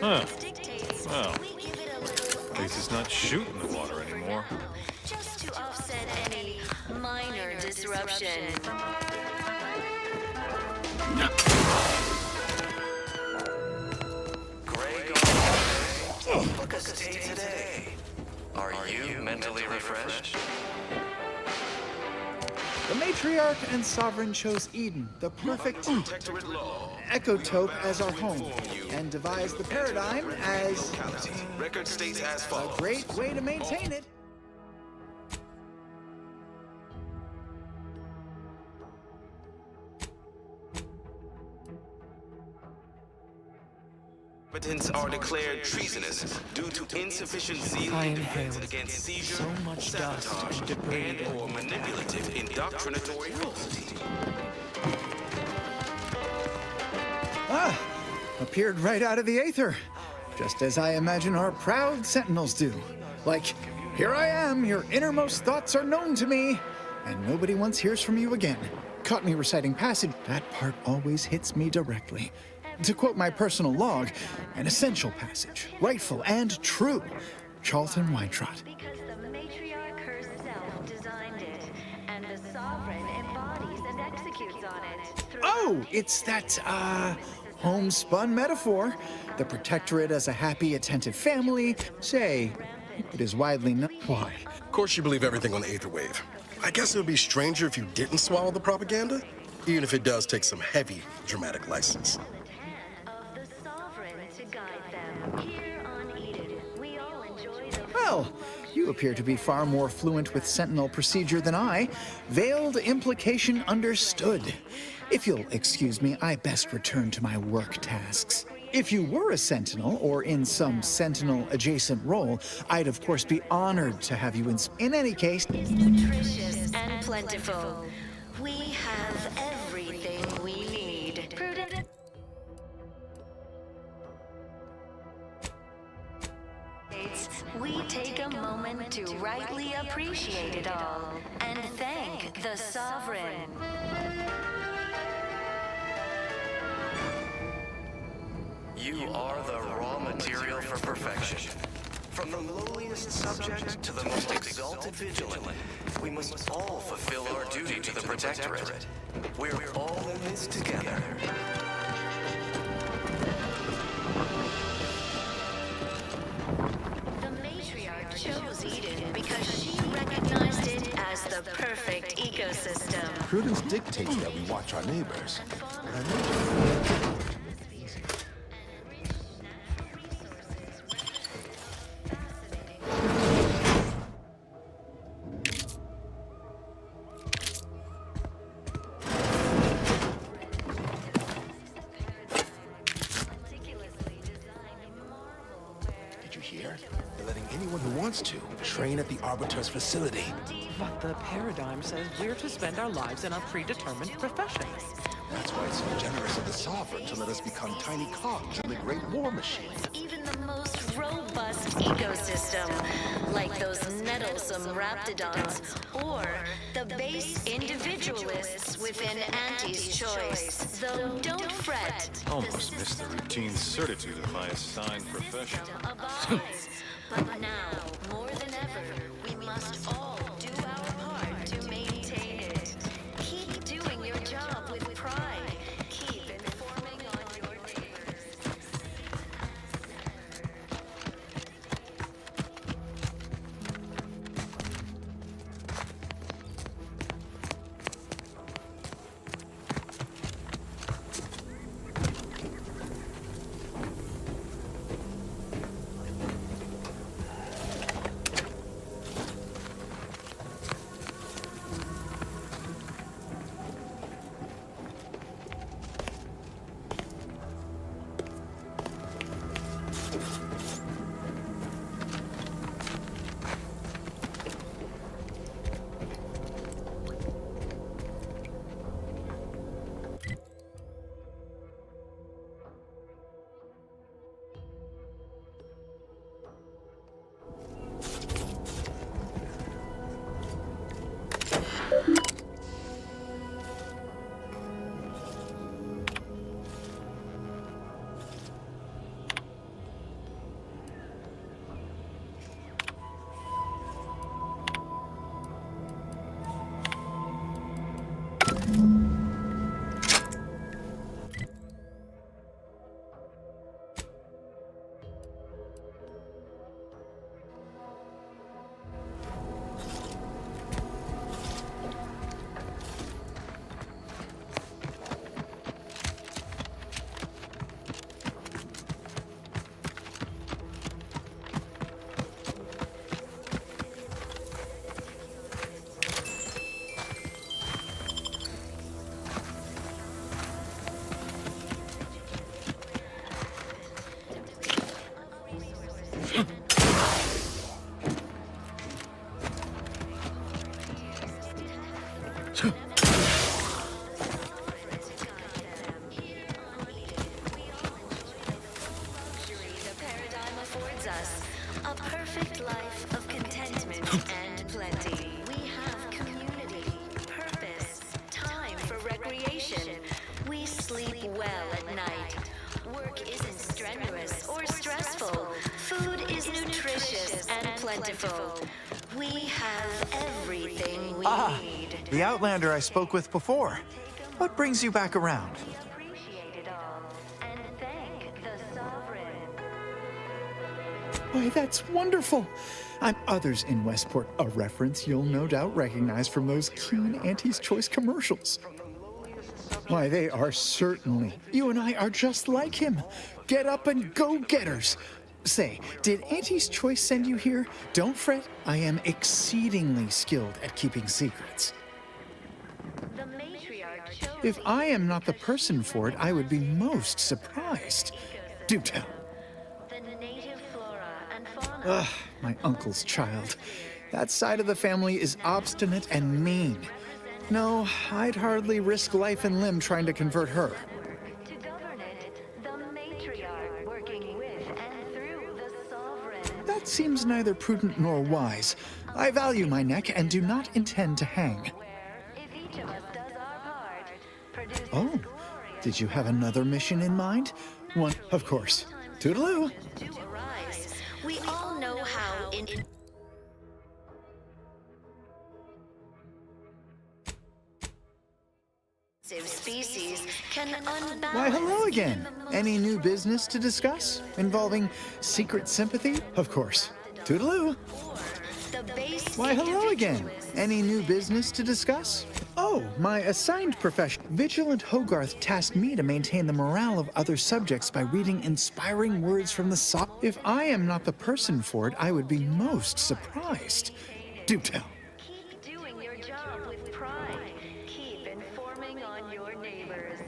Huh. Well, at least it's not shooting the water anymore. Just to offset any minor disruption. Book a stay today. Are you mentally refreshed? The matriarch and sovereign chose Eden, the perfect ecotope, as our home, and devised the paradigm as Record states as a follows. great way to maintain it. Inhabitants are declared treasonous due to insufficient zeal I in defense inhaled against seizure, so much dust sabotage, and debris and/or manipulative indoctrinatory falsity. Appeared right out of the aether, just as I imagine our proud sentinels do. Like, here I am, your innermost thoughts are known to me, and nobody once hears from you again. Caught me reciting passage, that part always hits me directly. To quote my personal log, an essential passage, rightful and true. Charlton Weintrott. Because the matriarch herself designed it, and the sovereign embodies and executes on it. Oh, it's that, homespun metaphor. The protectorate as a happy, attentive family. Say, it is widely known. Why? Of course you believe everything on the Aether Wave. I guess it would be stranger if you didn't swallow the propaganda, even if it does take some heavy dramatic license. Of the sovereign to guide them. Here on Eden, we all enjoy the Well, you appear to be far more fluent with Sentinel procedure than I. Veiled implication understood. If you'll excuse me, I best return to my work tasks. If you were a Sentinel, or in some Sentinel-adjacent role, I'd of course be honored to have you in any case. is nutritious and plentiful. We have everything we need. Prudent. We take a moment to rightly appreciate it all and thank the sovereign. You are the raw material for perfection. From the lowliest subject to the most exalted vigilant, we must all fulfill our duty to the Protectorate. We're all in this together. The matriarch chose Eden because she recognized it as the perfect ecosystem. Prudence dictates that we watch our neighbors. Did you hear? They're letting anyone who wants to train at the Arbiter's facility. But the paradigm says we're to spend our lives in a predetermined profession. That's why it's so generous of the Sovereign to let us become tiny cogs in the Great War Machine. Even the most robust ecosystem, like those nettlesome raptidons, or the base individualists within Auntie's choice. Though don't fret. Almost missed the routine certitude of my assigned profession. Abides. But now, more than ever, we must all do our part to maintain it. Keep doing your job with pride. Keep informing on your neighbors. A perfect life of contentment and plenty. We have community, purpose, time for recreation. We sleep well at night. Work isn't strenuous or stressful. Food is nutritious and plentiful. We have everything we need. The Outlander I spoke with before. What brings you back around? We appreciate it all and thank the Sovereign. Why, that's wonderful. I'm Others in Westport, a reference you'll no doubt recognize from those keen Auntie's Choice commercials. Why, they are certainly. You and I are just like him. Get up and go-getters. Say, did Auntie's Choice send you here? Don't fret, I am exceedingly skilled at keeping secrets. The matriarch chose If I am not the person for it, I would be most surprised. Do tell. the native flora and fauna. Ugh, my uncle's child. That side of the family is obstinate and mean. No, I'd hardly risk life and limb trying to convert her. To govern it, the matriarch working with and through the Sovereign. That seems neither prudent nor wise. I value my neck and do not intend to hang. Where, if each of us does our part, produces Oh, glorious did you have another mission in mind? One, of course. Toodaloo. do arise. We all know how species can unbalance. Why, hello again. Any new business to discuss? Involving secret sympathy? Of course. Toodaloo. The base Why, hello again. Any new business to discuss? Oh, my assigned profession. Vigilant Hogarth tasked me to maintain the morale of other subjects by reading inspiring words from the If I am not the person for it, I would be most surprised. Do tell. Keep doing your job with pride. Keep informing on your neighbors.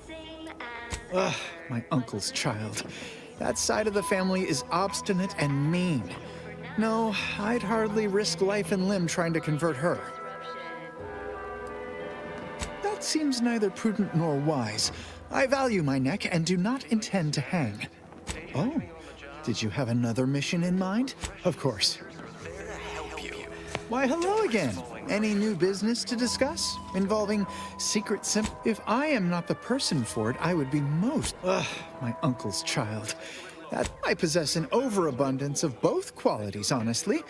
Same as Ugh, my uncle's child. That side of the family is obstinate and mean. No, I'd hardly risk life and limb trying to convert her. That seems neither prudent nor wise. I value my neck and do not intend to hang. Oh, did you have another mission in mind? Of course. Why, hello again. Any new business to discuss? Involving secret If I am not the person for it, I would be most. Ugh, my uncle's child. That I possess an overabundance of both qualities, honestly.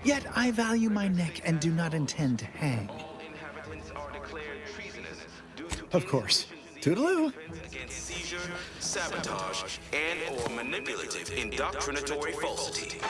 Yet I value my neck and do not intend to hang. Inhabitants are declared treasonous due to Of course. Toodaloo. against seizure, sabotage, and/or manipulative indoctrinatory falsity.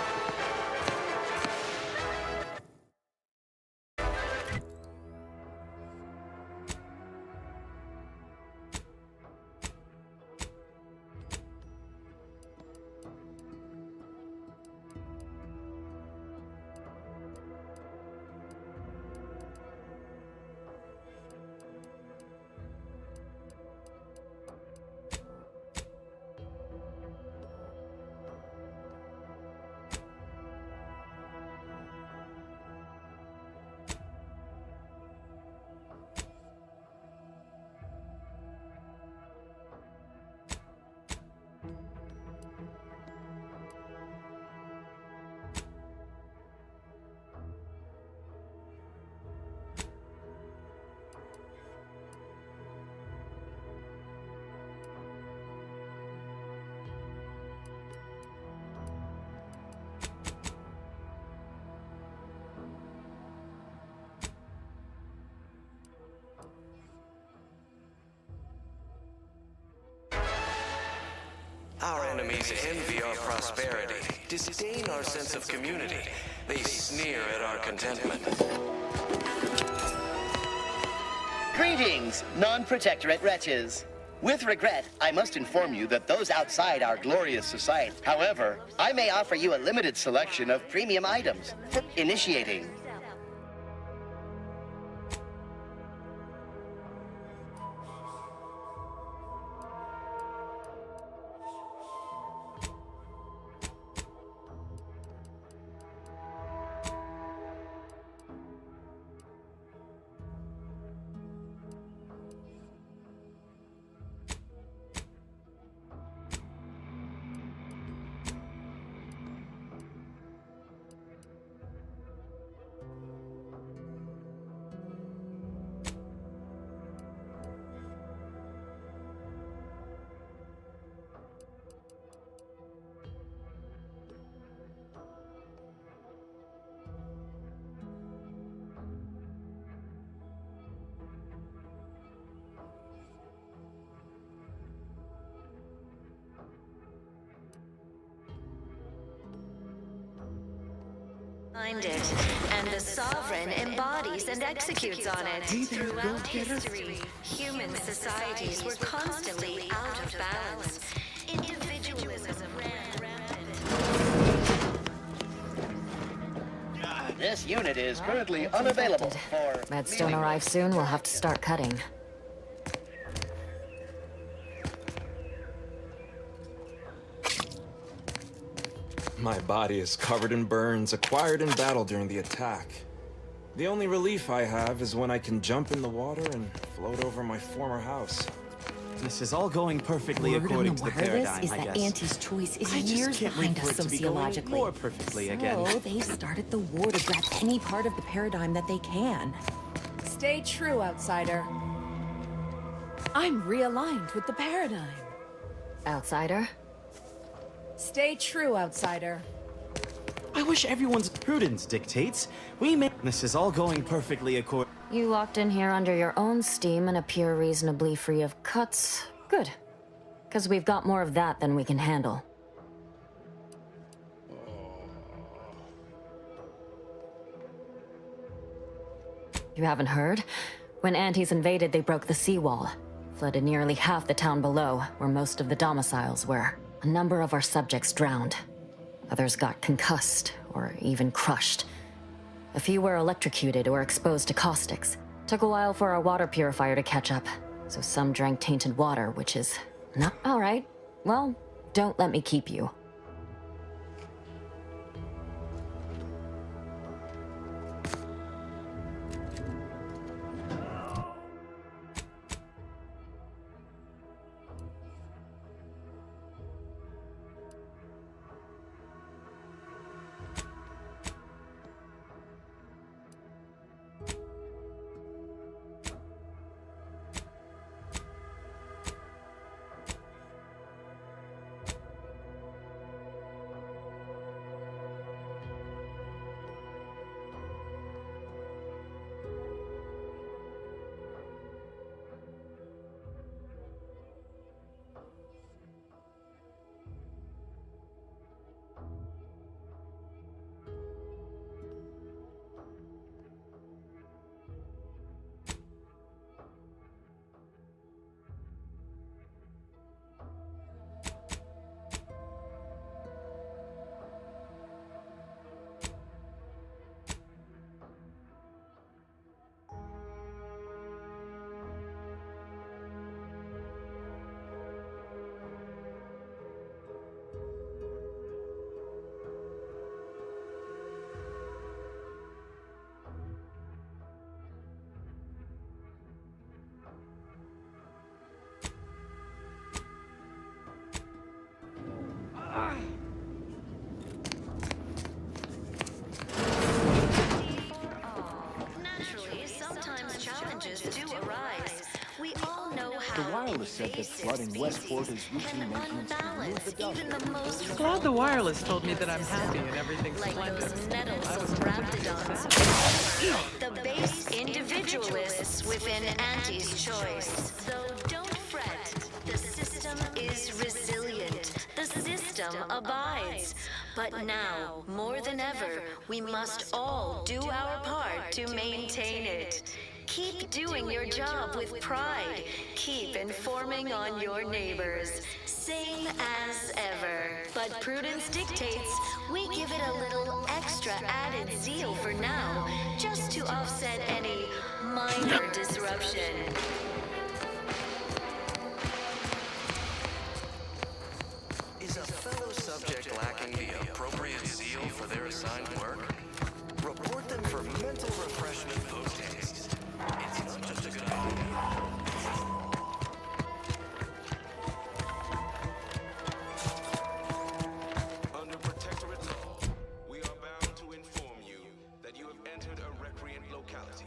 Our enemies envy our prosperity, disdain our sense of community. They sneer at our contentment. Greetings, non-protectorate wretches. With regret, I must inform you that those outside our glorious society. However, I may offer you a limited selection of premium items. Initiating. Find it, and the Sovereign embodies and executes on it. Throughout history, human societies were constantly out of balance. Individualism ran rampant. This unit is currently unavailable for... Redstone arrives soon, we'll have to start cutting. My body is covered in burns acquired in battle during the attack. The only relief I have is when I can jump in the water and float over my former house. This is all going perfectly according to the paradigm, is I that guess. Auntie's choice is I just years can't behind wait for us it to be going sociologically. more perfectly again. So they've started the war to grab any part of the paradigm that they can. Stay true, outsider. I'm realigned with the paradigm. Outsider? Stay true, outsider. I wish everyone's prudence dictates. We may... This is all going perfectly according... You walked in here under your own steam and appear reasonably free of cuts. Good. Because we've got more of that than we can handle. You haven't heard? When Antes invaded, they broke the seawall. Flooded nearly half the town below, where most of the domiciles were. A number of our subjects drowned. Others got concussed, or even crushed. A few were electrocuted or exposed to caustics. Took a while for our water purifier to catch up, so some drank tainted water, which is not... All right. Well, don't let me keep you. Naturally, sometimes challenges do arise. We all know The how wireless said that flooding Westport is routine maintenance to remove the dust. even the most Glad the wireless told me that I'm happy and everything's like splendid. those nettlesome raptidons. The base individualists within Auntie's choice. Though don't fret, the system is resilient. The system abides. But now, more than ever, we must all do our part to maintain it. Keep doing your job with pride. Keep informing on your neighbors. Same as ever. But prudence dictates we give it a little extra added zeal for now, just to offset any minor disruption. Is a fellow subject lacking the appropriate zeal for their assigned work? Report them for mental refreshment those days. It's not just a good idea. Under Protectorate law, we are bound to inform you that you have entered a recreant locality.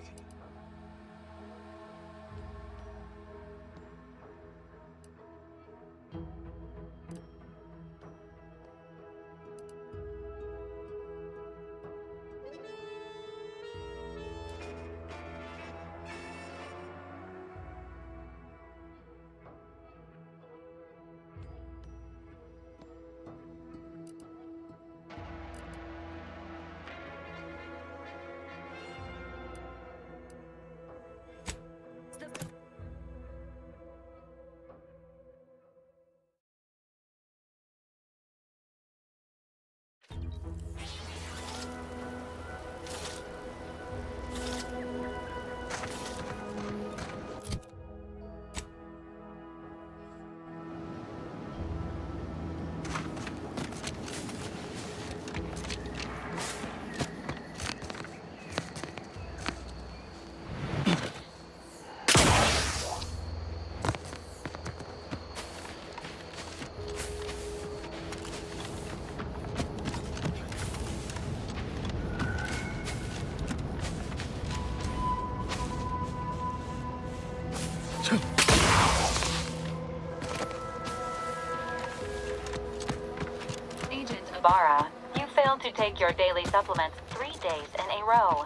Ibarra. You failed to take your daily supplements 3 days in a row.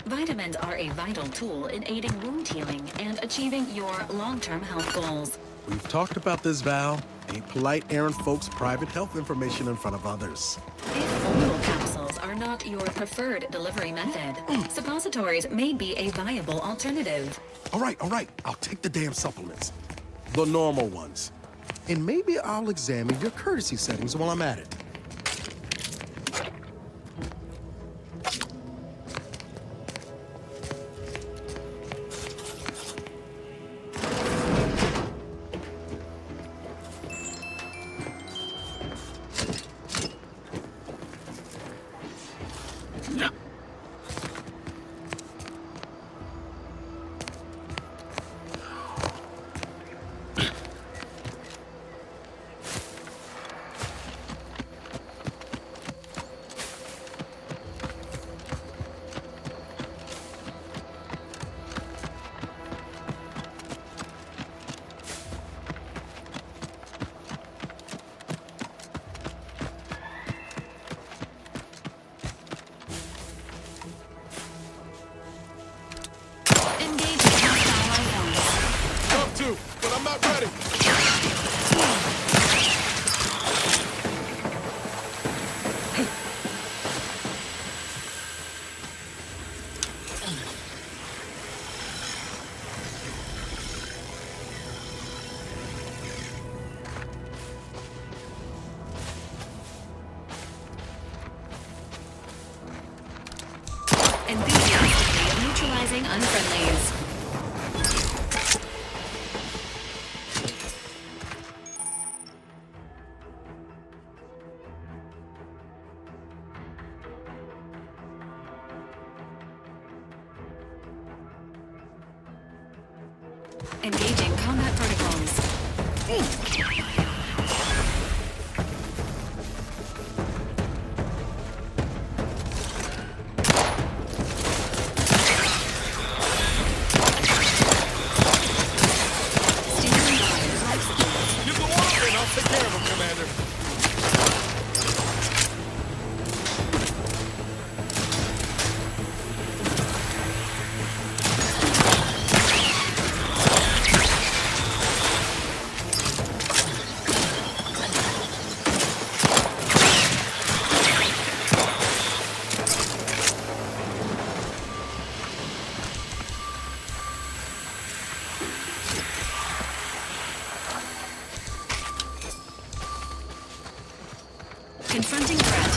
Vitamins are a vital tool in aiding wound healing and achieving your long-term health goals. We've talked about this, Val. Ain't polite airing folks' private health information in front of others. If oral capsules are not your preferred delivery method, suppositories may be a viable alternative. All right. I'll take the damn supplements. The normal ones. And maybe I'll examine your courtesy settings while I'm at it. But I'm not ready. Enthusiastically neutralizing unfriendlies. Engaging combat protocols. Give the word and I'll take care of him, Commander. Confronting threat.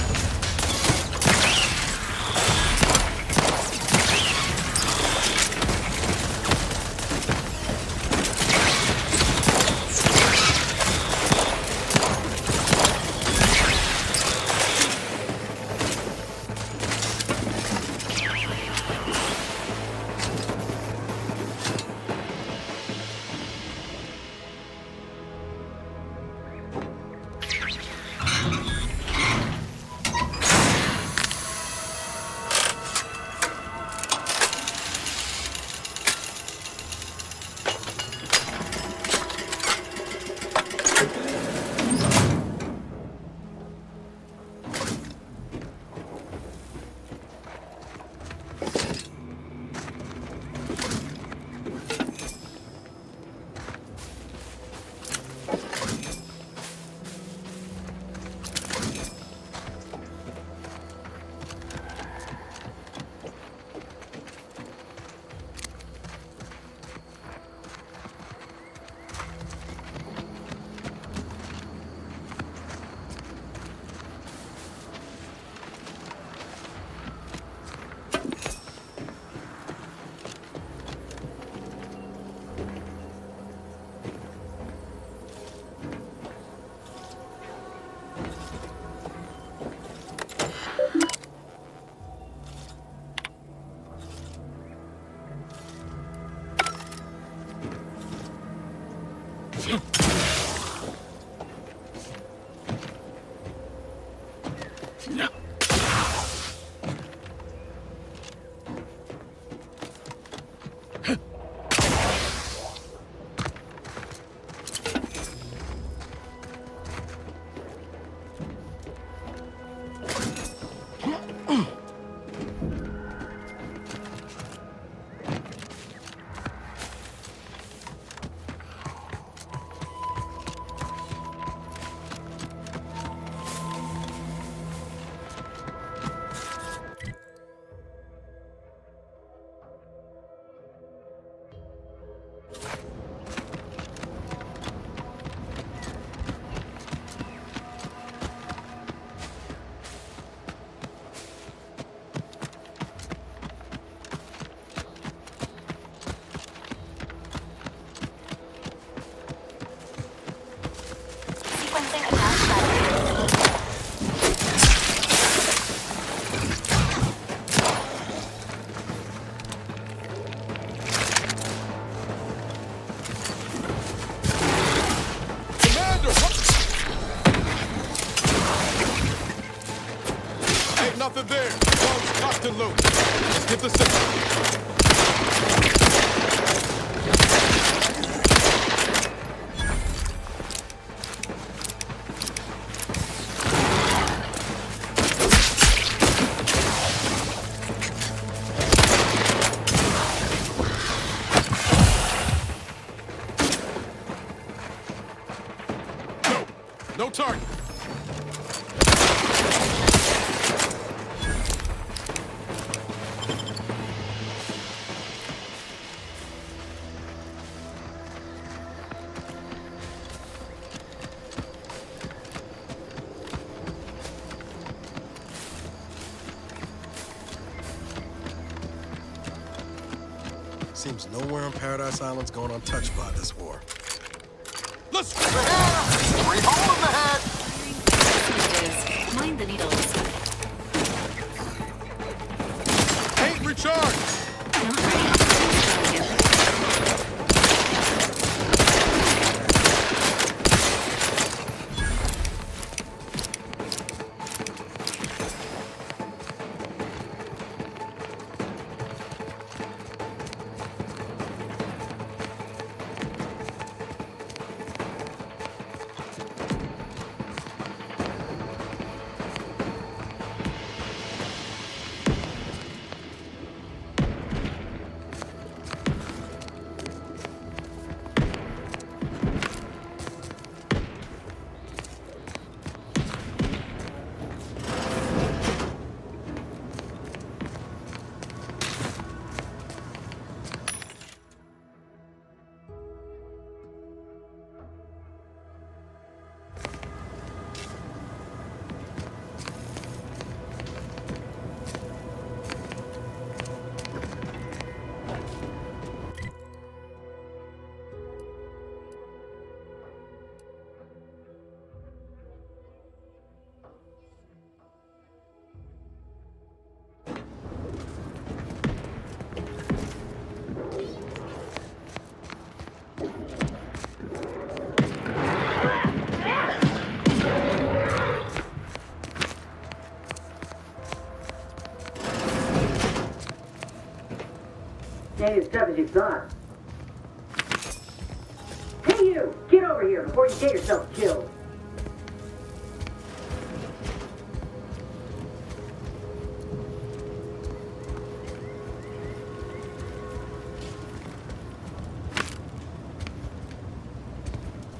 locked and loaded. Let's get the signal. No target. Seems nowhere on Paradise Island's going untouched by this war. Let's go! Three hole in the head! Mind the needles. Paint recharge! Not ready. Ain't as tough as you thought. Hey you! Get over here before you get yourself killed!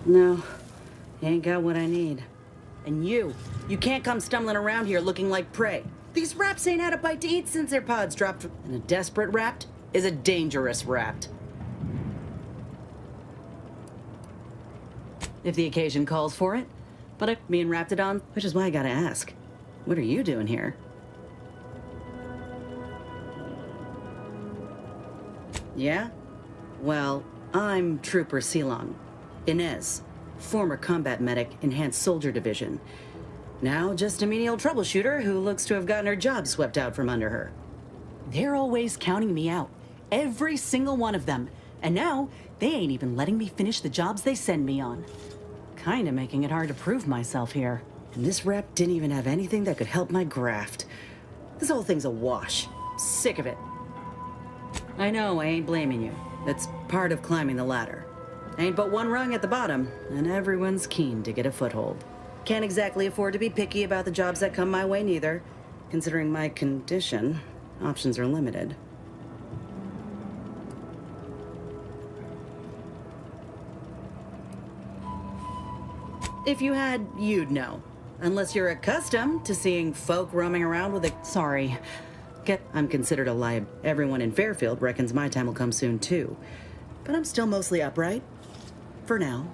No, you ain't got what I need. And you can't come stumbling around here looking like prey. These raps ain't had a bite to eat since their pods dropped. And a desperate rapt is a dangerous rapt. If the occasion calls for it. But me and Raptidon, which is why I gotta ask. What are you doing here? Yeah? Well, I'm Trooper Ceylon. Inez, former combat medic, Enhanced Soldier Division. Now just a menial troubleshooter who looks to have gotten her job swept out from under her. They're always counting me out. Every single one of them. And now, they ain't even letting me finish the jobs they send me on. Kinda making it hard to prove myself here. And this rep didn't even have anything that could help my graft. This whole thing's a wash. Sick of it. I know, I ain't blaming you. That's part of climbing the ladder. Ain't but one rung at the bottom, and everyone's keen to get a foothold. Can't exactly afford to be picky about the jobs that come my way neither. Considering my condition, options are limited. If you had, you'd know. Unless you're accustomed to seeing folk roaming around with a... Sorry. I'm considered a liar. Everyone in Fairfield reckons my time will come soon, too. But I'm still mostly upright. For now.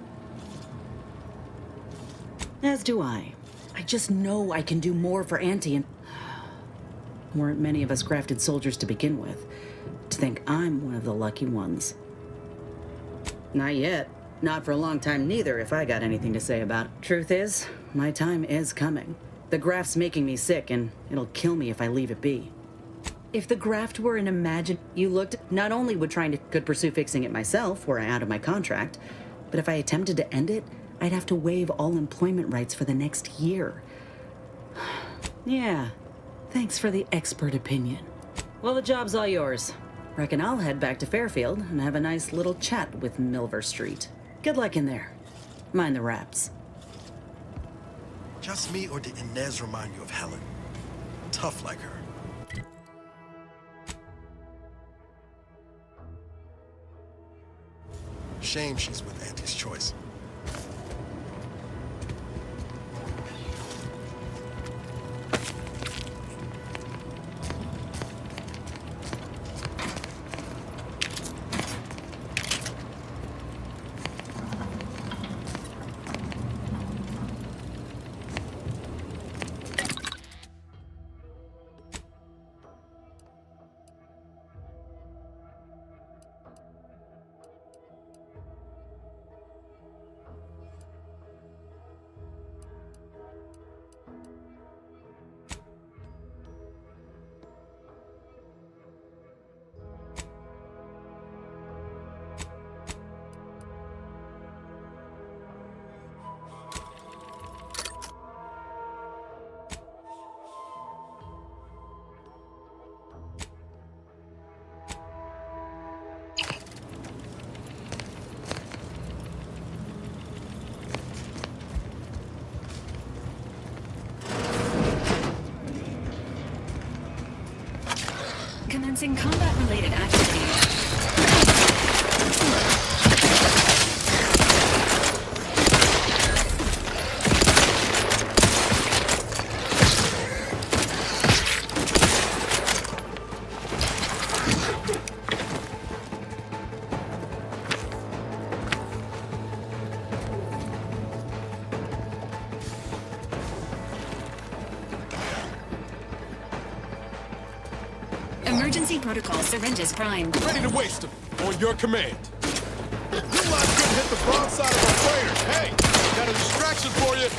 As do I. I just know I can do more for Auntie and... Weren't many of us crafted soldiers to begin with. To think I'm one of the lucky ones. Not yet. Not for a long time neither, if I got anything to say about it. Truth is, my time is coming. The graft's making me sick, and it'll kill me if I leave it be. If the graft were an you looked, not only could pursue fixing it myself, were I out of my contract, but if I attempted to end it, I'd have to waive all employment rights for the next year. Yeah, Thanks for the expert opinion. Well, the job's all yours. Reckon I'll head back to Fairfield and have a nice little chat with Milver Street. Good luck in there. Mind the wraps. Just me, or did Inez remind you of Helen? Tough like her. Shame she's with Auntie's choice. Commencing combat-related activities. Emergency protocol syringes primed. Ready to waste them. On your command. Your line couldn't hit the broadside of a freighter. Hey, got a distraction for you.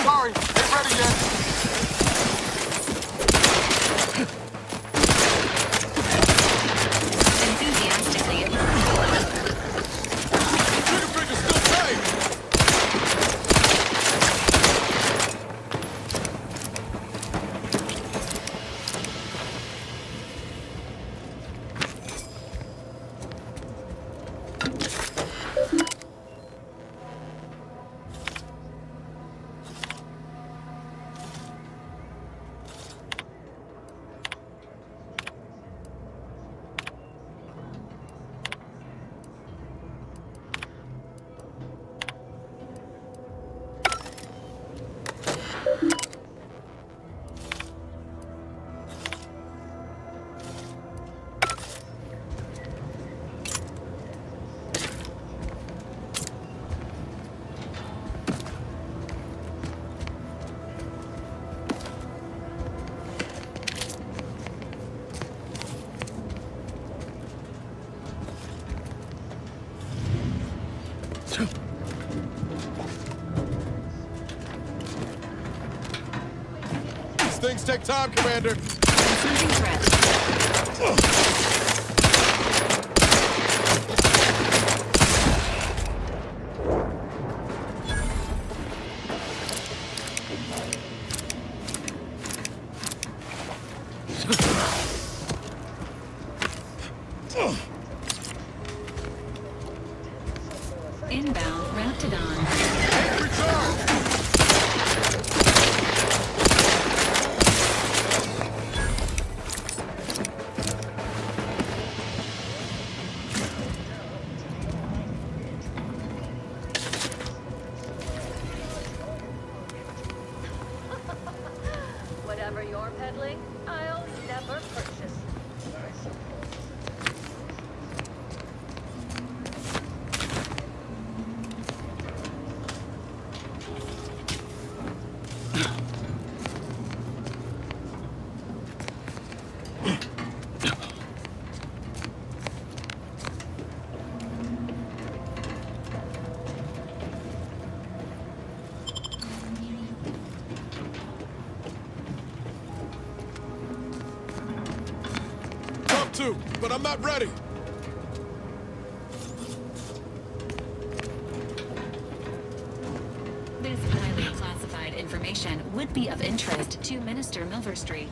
Sorry, ain't ready yet. Enthusiastically Trigger finger's still tight. things take time, Commander. Receiving threat. Inbound Raptidon. Whatever you're peddling, I'll never purchase. Too, but I'm not ready. This highly classified information would be of interest to Minister Milverstreet.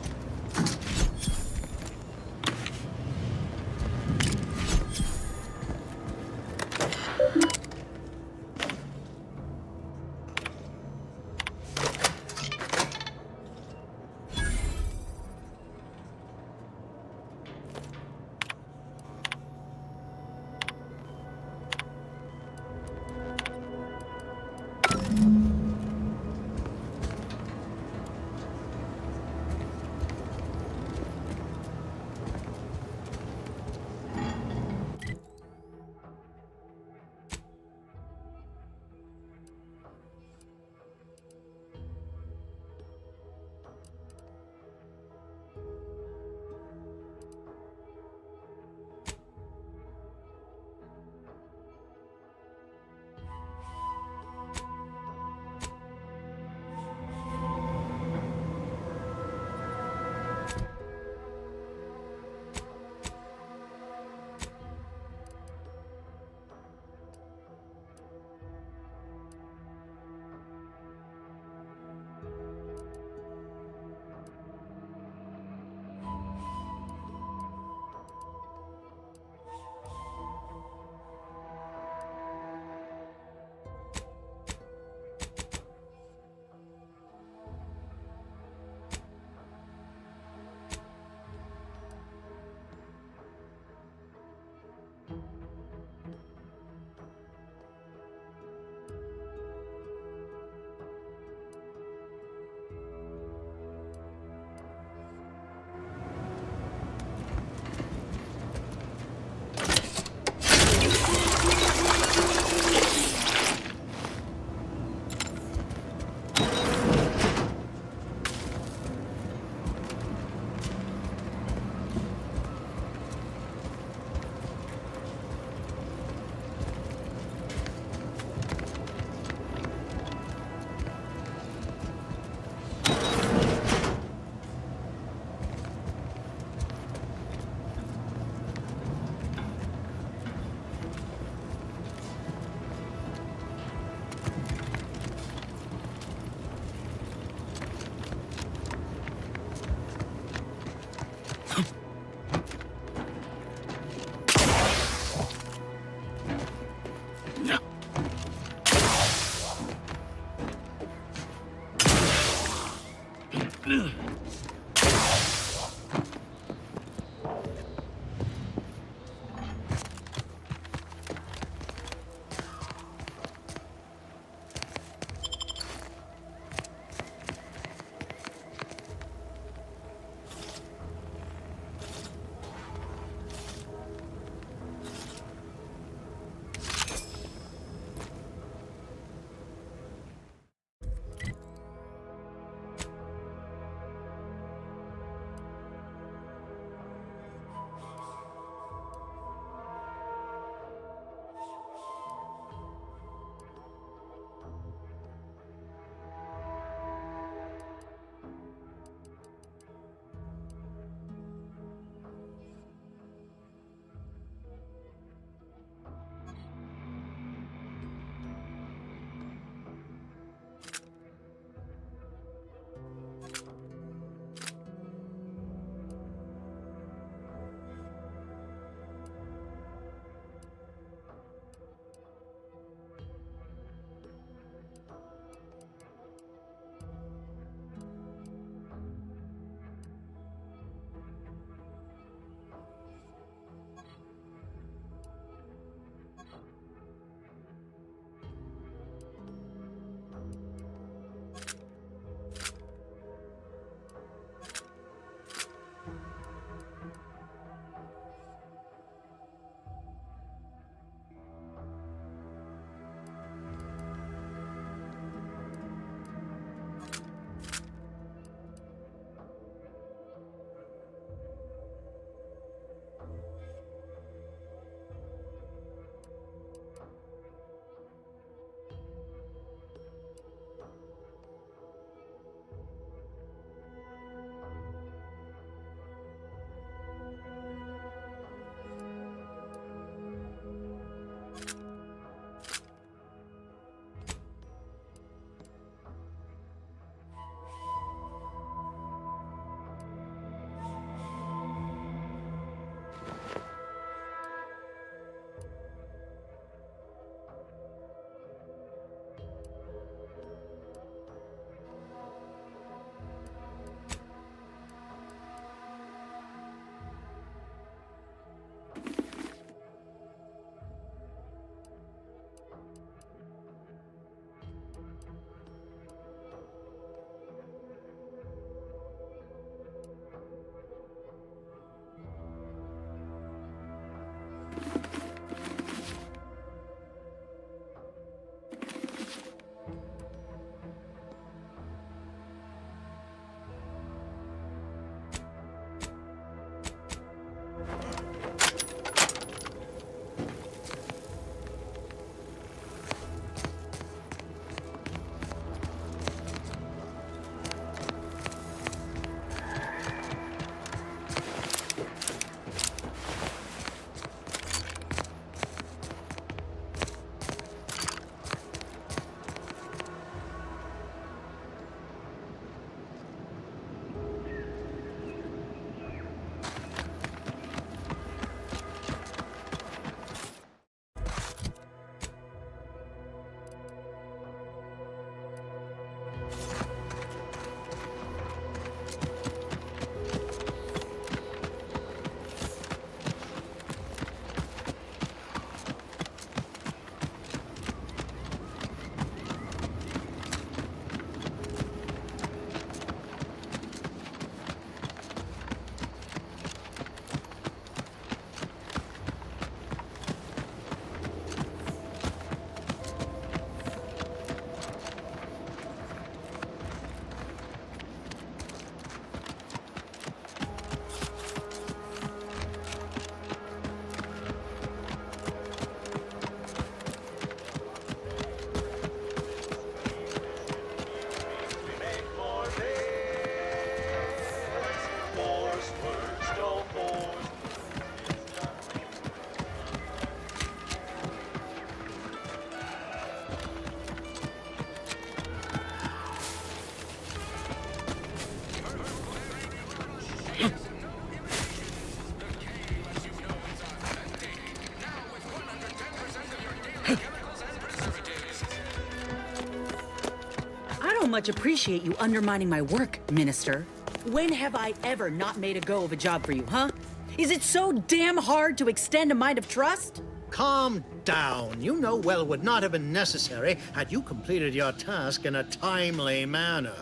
much appreciate you undermining my work, Minister. When have I ever not made a go of a job for you, huh? Is it so damn hard to extend a mind of trust? Calm down. You know well would not have been necessary had you completed your task in a timely manner.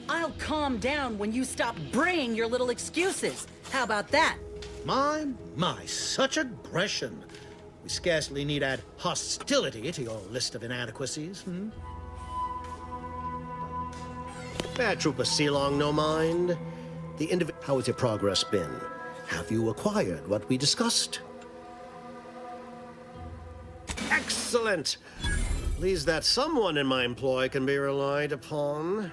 I'll calm down when you stop bringing your little excuses. How about that? My, such aggression. We scarcely need add hostility to your list of inadequacies, Trooper Sealong, no mind. How has your progress been? Have you acquired what we discussed? Excellent! Pleased that someone in my employ can be relied upon.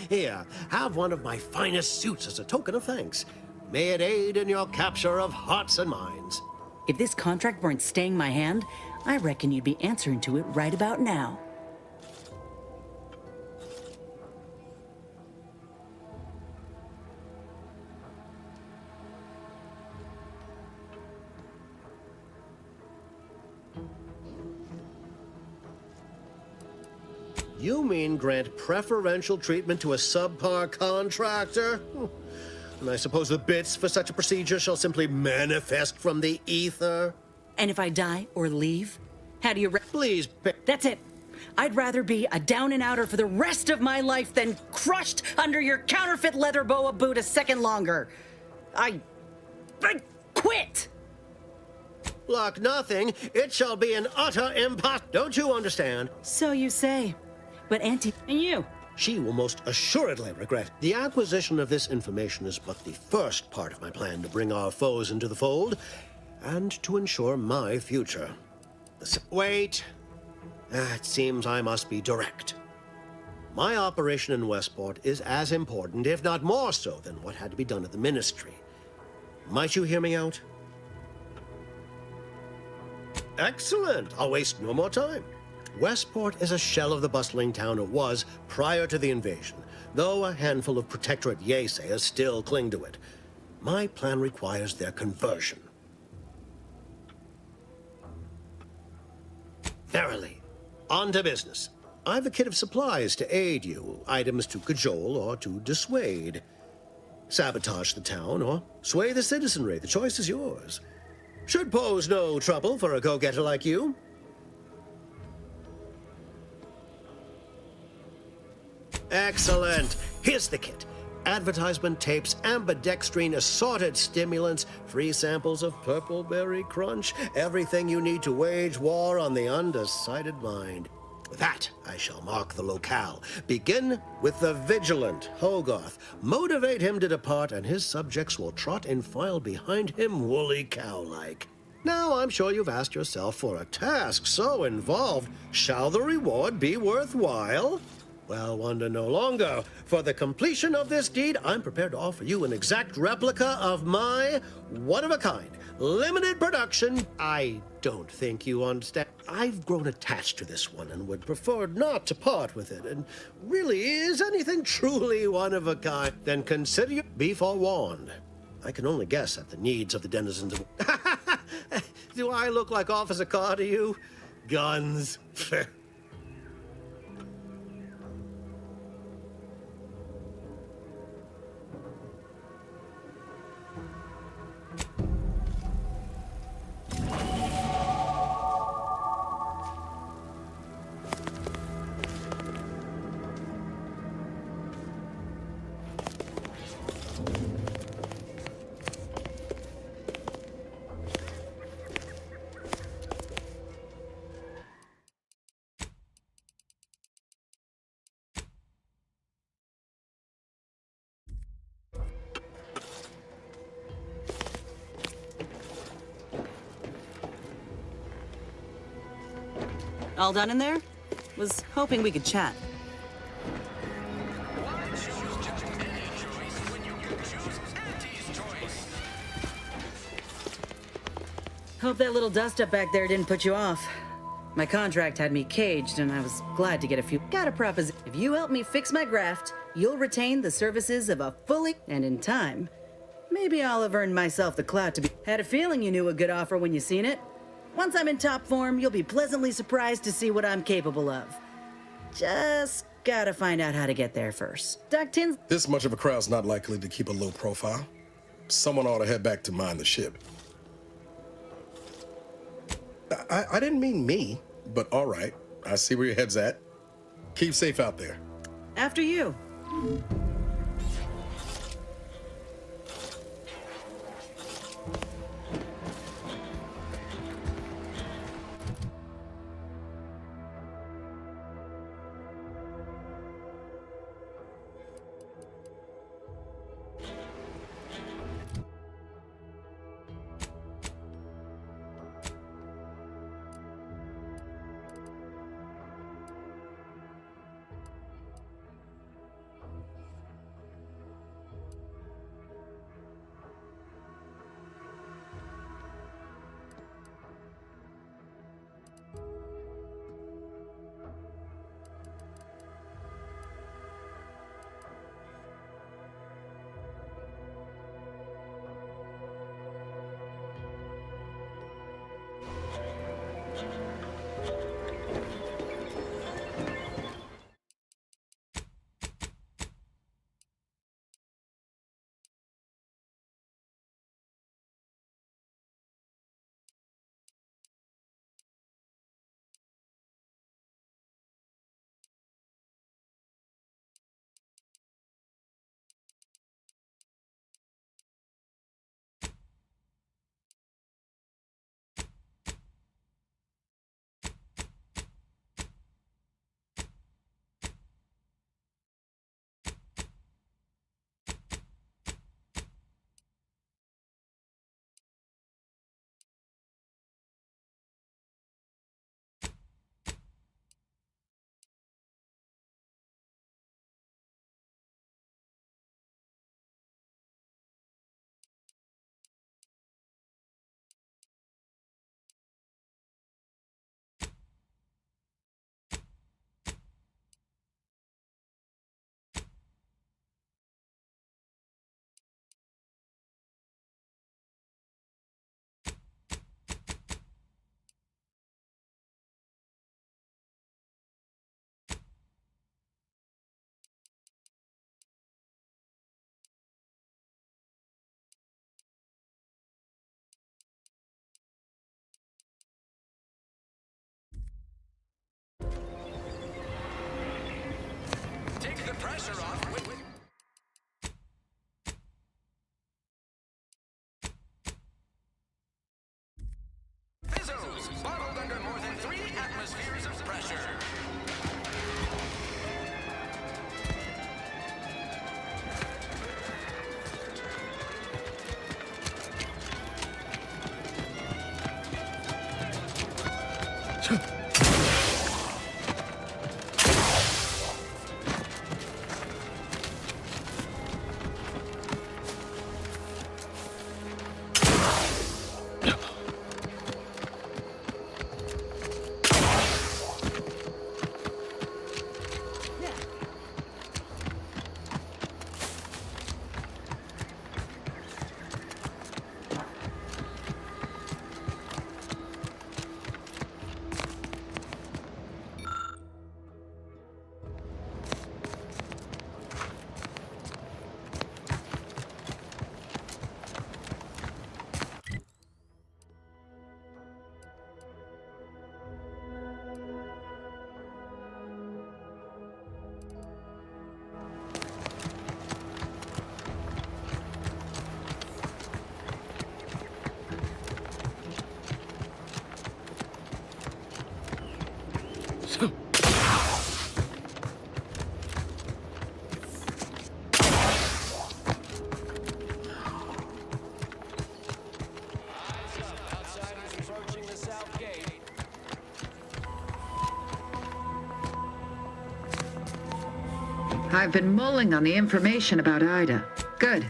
Here, have one of my finest suits as a token of thanks. May it aid in your capture of hearts and minds. If this contract weren't staying my hand, I reckon you'd be answering to it right about now. You mean grant preferential treatment to a subpar contractor? And I suppose the bits for such a procedure shall simply manifest from the ether? And if I die or leave, how do you Please, That's it. I'd rather be a down-and-outer for the rest of my life than crushed under your counterfeit leather boa boot a second longer. I quit! Like nothing, it shall be an utter impact. Don't you understand? So you say. But Auntie, and you? She will most assuredly regret. The acquisition of this information is but the first part of my plan to bring our foes into the fold and to ensure my future. Wait. It seems I must be direct. My operation in Westport is as important, if not more so, than what had to be done at the Ministry. Might you hear me out? Excellent. I'll waste no more time. Westport is a shell of the bustling town it was prior to the invasion, though a handful of Protectorate Yesayers still cling to it. My plan requires their conversion. Verily. On to business. I've a kit of supplies to aid you, items to cajole or to dissuade. Sabotage the town or sway the citizenry. The choice is yours. Should pose no trouble for a go-getter like you. Excellent. Here's the kit. Advertisement tapes, ambidextrine, assorted stimulants, free samples of Purple Berry Crunch, everything you need to wage war on the undecided mind. With that, I shall mark the locale. Begin with the vigilant Hogarth. Motivate him to depart, and his subjects will trot in file behind him woolly cow-like. Now, I'm sure you've asked yourself, for a task so involved, shall the reward be worthwhile? Well, wonder no longer. For the completion of this deed, I'm prepared to offer you an exact replica of my one-of-a-kind, limited production. I don't think you understand. I've grown attached to this one and would prefer not to part with it. And really, is anything truly one-of-a-kind, then consider you be forewarned. I can only guess at the needs of the denizens of... Do I look like Officer Carr to you? Guns. All done in there? Was hoping we could chat. Hope that little dust up back there didn't put you off. My contract had me caged, and I was glad to get a few. Got a proposition. If you help me fix my graft, you'll retain the services of a fully... And in time, maybe I'll have earned myself the clout to be... Had a feeling you knew a good offer when you seen it. Once I'm in top form, you'll be pleasantly surprised to see what I'm capable of. Just Gotta find out how to get there first. Ductins. This much of a crowd's not likely to keep a low profile. Someone ought to head back to mine the ship. I didn't mean me, but all right. I see where your head's at. Keep safe out there. After you. Take the pressure off with... Fizzos, bottled under more than 3 atmospheres of pressure. I've been mulling on the information about Ida. Good.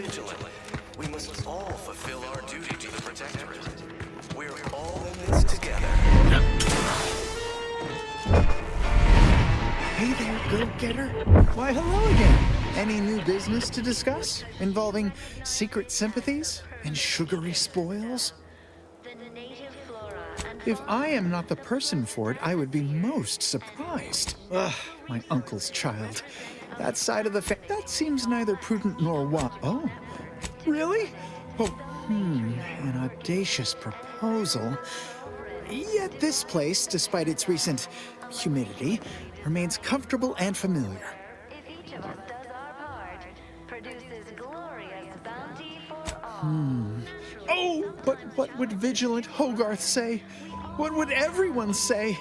vigilant. We must all fulfill our duty to the Protectorate. We're all in this together. Hey there, go-getter. Why, hello again. Any new business to discuss involving secret sympathies and sugary spoils? If I am not the person for it, I would be most surprised. Ugh, my uncle's child. That side of the that seems neither prudent nor wise. Oh, really? Oh, an audacious proposal. Yet this place, despite its recent humidity, remains comfortable and familiar. If each of us does our part, produces glorious bounty for all. Oh, but what would Vigilant Hogarth say? What would everyone say?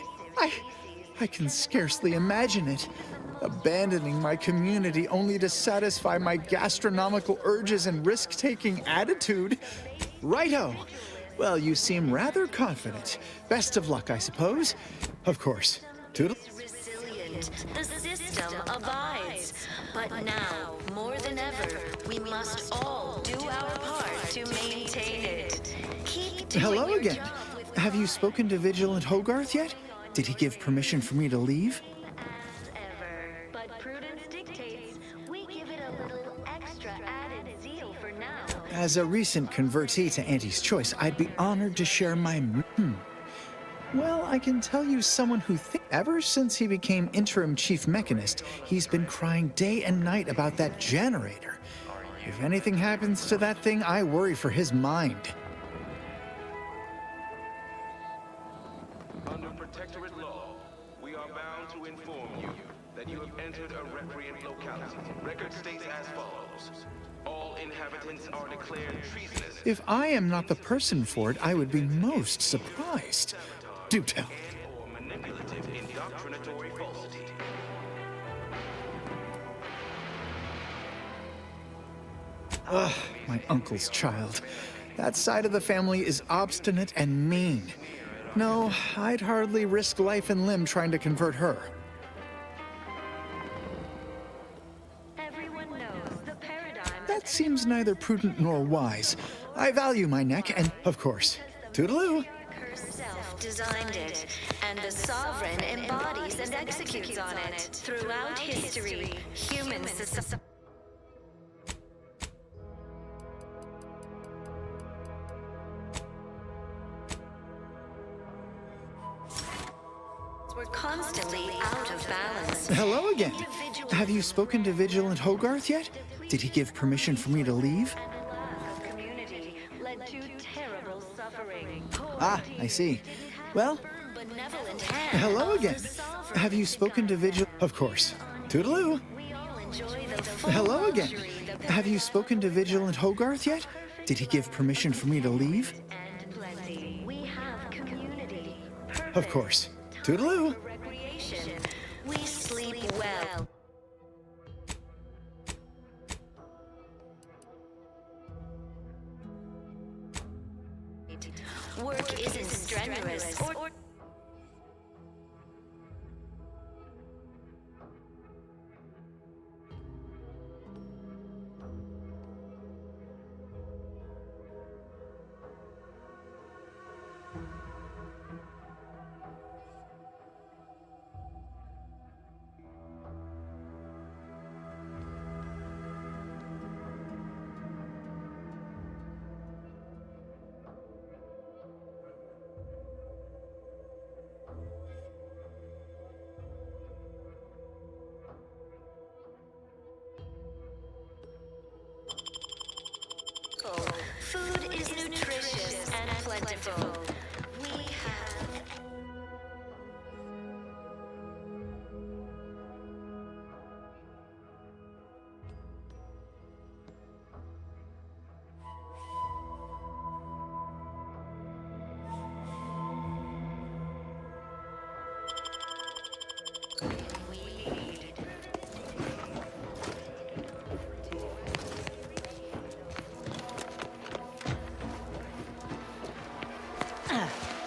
I can scarcely imagine it. Abandoning my community only to satisfy my gastronomical urges and risk-taking attitude. Righto. Well, you seem rather confident. Best of luck, I suppose. Of course. Toodle. Resilient. The system abides. But now, more than ever, we must all do our part to maintain it. Keep doing Hello your again. job with Have you spoken to Vigilant Hogarth yet? Did he give permission for me to leave? ever. But prudence dictates we give it a little extra added zeal for now. As a recent convertee to Auntie's Choice, I'd be honored to share my... Well, I can tell you someone who ever since he became interim chief mechanist, he's been crying day and night about that generator. If anything happens to that thing, I worry for his mind. Under Protectorate law, we are bound to inform you that you have entered a recreant locality. Record states as follows. All inhabitants are declared treasonous. If I am not the person for it, I would be most surprised. Do tell. Or manipulative indoctrinatory falsity. Ugh, my uncle's child. That side of the family is obstinate and mean. No, I'd hardly risk life and limb trying to convert her. Everyone knows the paradigm. That seems neither prudent nor wise. I value my neck and, of course, toodaloo. Herself designed it, and the sovereign embodies and executes on it. Throughout history, human society. We're constantly out of balance. Hello again. Have you spoken to Vigilant Hogarth yet? Did he give permission for me to leave? Community led to terrible suffering. Ah, I see. Well, Benevolent hand hello of the again. sovereign. Have you spoken to Vigilant? Of course. Toodaloo. We all enjoy the full Hello again. luxury, the Have you spoken to Vigilant Hogarth yet? Did he give permission for me to leave? and plenty. We have community. Of course. Toodaloo. Recreation. We sleep well. Work isn't strenuous or food is nutritious and plentiful. We have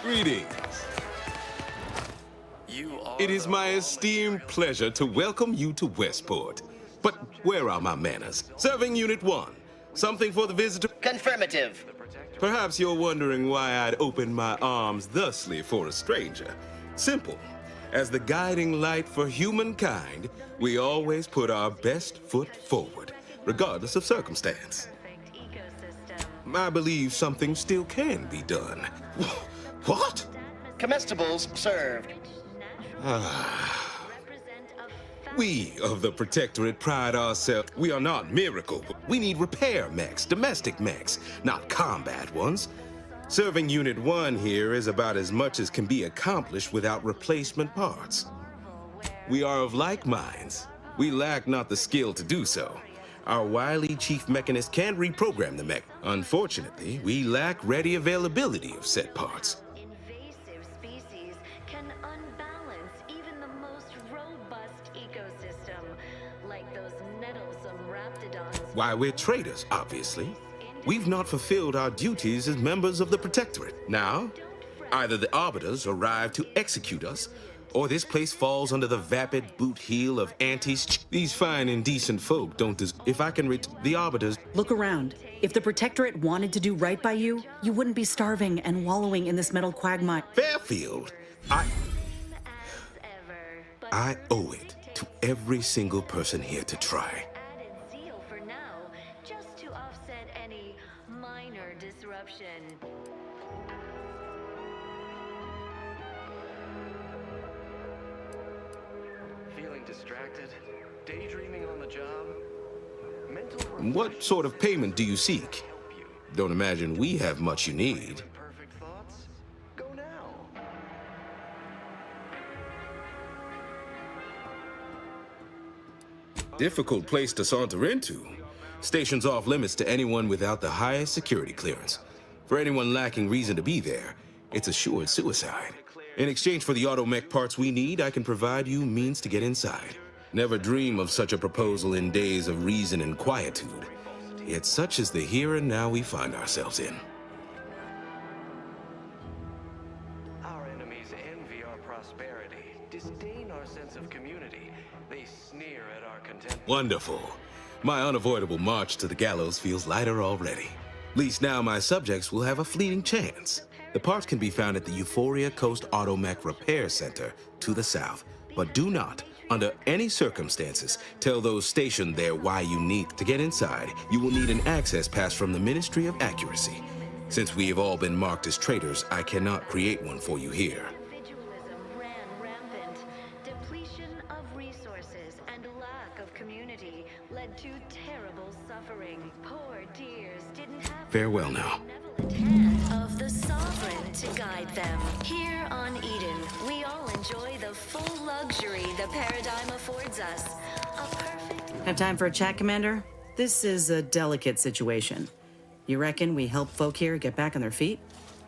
Greetings. It is my esteemed pleasure to welcome you to Westport. But where are my manners? Serving Unit 1. Something for the visitor? Confirmative. Perhaps you're wondering why I'd open my arms thusly for a stranger. Simple. As the guiding light for humankind, we always put our best foot forward, regardless of circumstance. I believe something still can be done. What? Comestibles served. We of the Protectorate pride ourselves. We are not miracle. We need repair mechs, domestic mechs, not combat ones. Serving Unit 1 here is about as much as can be accomplished without replacement parts. We are of like minds. We lack not the skill to do so. Our wily chief mechanist can reprogram the mech. Unfortunately, we lack ready availability of said parts. Invasive species can unbalance even the most robust ecosystem, like those nettlesome raptidons. Why, we're traitors, obviously. We've not fulfilled our duties as members of the Protectorate. Now, either the Arbiters arrive to execute us, or this place falls under the vapid boot heel of Auntie's. These fine and decent folk don't If I can the Arbiters. Look around. If the Protectorate wanted to do right by you, you wouldn't be starving and wallowing in this metal quagmire. Fairfield, I owe it to every single person here to try. Zeal for now, just to offset any minor disruption. Feeling distracted? Daydreaming on the job? Mental What sort of payment do you seek? Don't imagine we have much you need. perfect thoughts? Go now. Difficult place to saunter into. Station's off limits to anyone without the highest security clearance. For anyone lacking reason to be there, it's assured suicide. In exchange for the automech parts we need, I can provide you means to get inside. Never dream of such a proposal in days of reason and quietude. Yet such is the here and now we find ourselves in. Our enemies envy our prosperity, disdain our sense of community. They sneer at our content. Wonderful. My unavoidable march to the gallows feels lighter already. At least now my subjects will have a fleeting chance. The parts can be found at the Euphoria Coast Automech Repair Center to the south. But do not, under any circumstances, tell those stationed there why you need. To get inside, you will need an access pass from the Ministry of Accuracy. Since we have all been marked as traitors, I cannot create one for you here. Individualism ran rampant. Depletion of resources and lack of community led to terrible suffering. Poor dears didn't have Farewell now. the hand of the sovereign to guide them. Here on Eden, we all enjoy the full luxury the paradigm affords us. A perfect Have time for a chat, Commander? This is a delicate situation. You reckon we help folk here get back on their feet?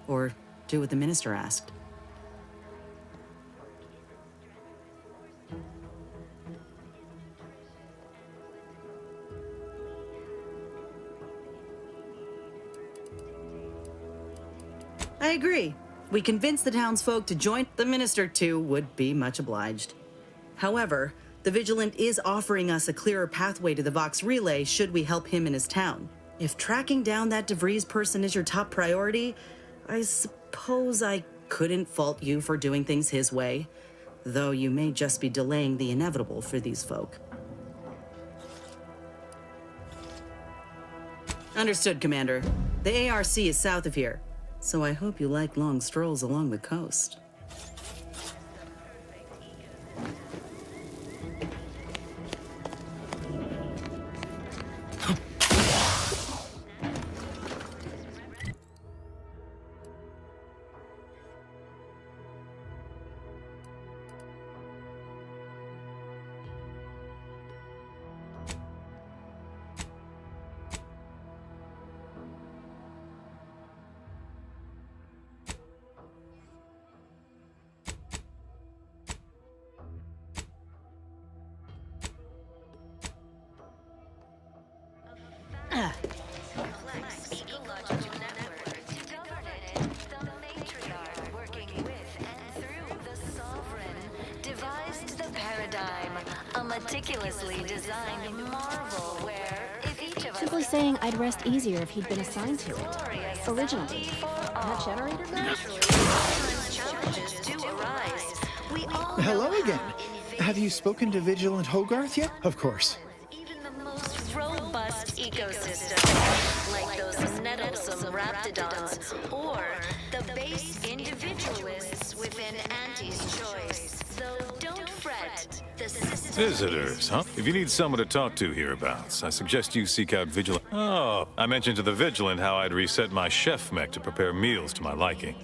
Or do what the Minister asked? I agree. We convince the townsfolk to join. The Minister, too, would be much obliged. However, the Vigilant is offering us a clearer pathway to the Vox Relay should we help him in his town. If tracking down that DeVries person is your top priority, I suppose I couldn't fault you for doing things his way, though you may just be delaying the inevitable for these folk. Understood, Commander. The ARC is south of here, so I hope you like long strolls along the coast. I'd rest easier if he'd been assigned to it. Originally. That generator guy? Challenges do arise. We all Hello again. Have you spoken to Vigilant Hogarth yet? Of course. even the most robust ecosystem, like those nettlesome raptidons, or the base individualists within Auntie's choice. So don't fret. The system Visitors, huh? If you need someone to talk to hereabouts, I suggest you seek out Vigilant. Oh, I mentioned to the Vigilant how I'd reset my chef mech to prepare meals to my liking.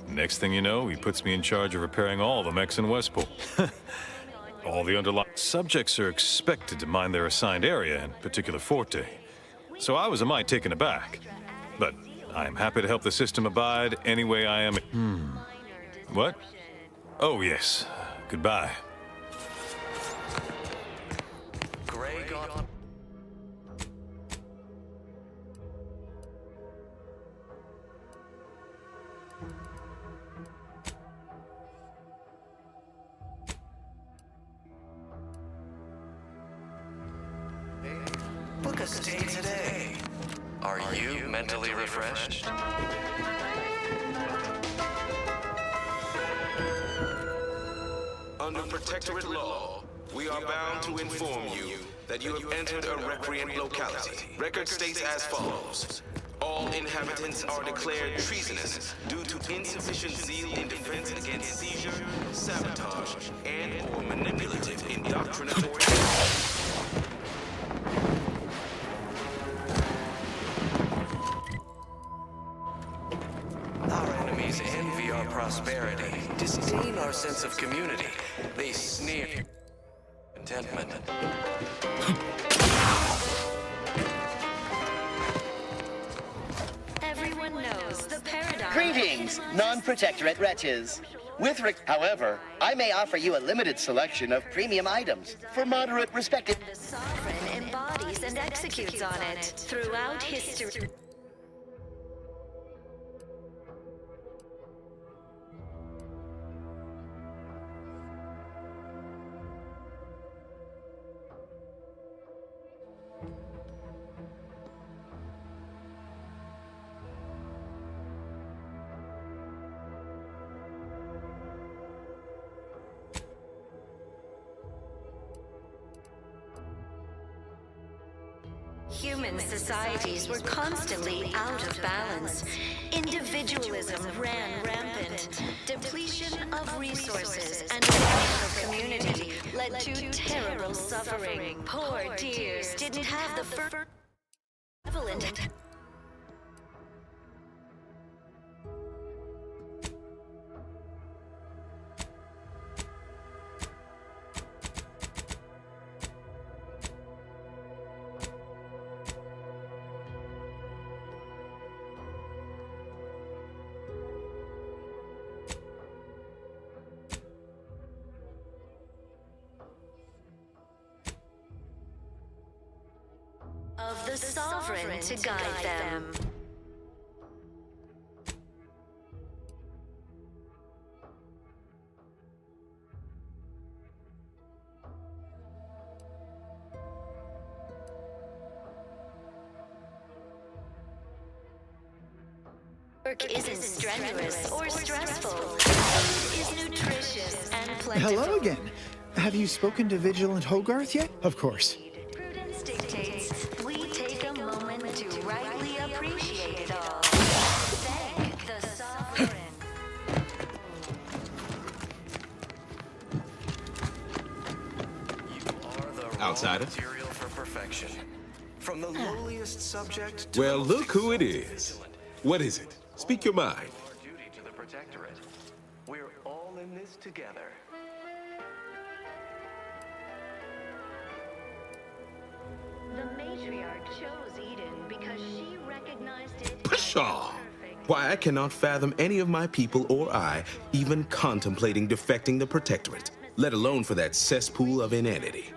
Next thing you know, he puts me in charge of repairing all the mechs in Westport. All the underlying subjects are expected to mind their assigned area and particular forte. So I was a mite taken aback. But I am happy to help the system abide any way I am. What? Oh, yes. Goodbye. Greg on. Book a stay today. Are you mentally refreshed? Under Protectorate law, we are bound to inform you that you have entered a recreant locality. Record states as follows. All inhabitants are declared treasonous due to insufficient zeal in defense against seizure, sabotage, and/or manipulative indoctrinatory. Our enemies envy our prosperity, disdain our sense of community. They sneer contentment. everyone knows the paradigm. Greetings, non-protectorate wretches. However, I may offer you a limited selection of premium items for moderate respected. The sovereign embodies and executes on it throughout history. Human societies were constantly out of balance. Individualism ran rampant. Depletion of resources and lack of community led to terrible suffering. Poor dears didn't have the prevalent. Of the sovereign to guide them. Work isn't strenuous or stressful. Food is nutritious and plentiful. Hello again. Have you spoken to Vigilant Hogarth yet? Of course. Prudence dictates we take a moment to rightly appreciate it all. Thank the sovereign. Outsider. Material for perfection. From the lowliest subject to Well, the look who it is. What is it? Speak your mind. Our duty to the Protectorate. We're all in this together. The matriarch chose Eden because she recognized it. Pshaw! Why, I cannot fathom any of my people or I even contemplating defecting the Protectorate, let alone for that cesspool of inanity.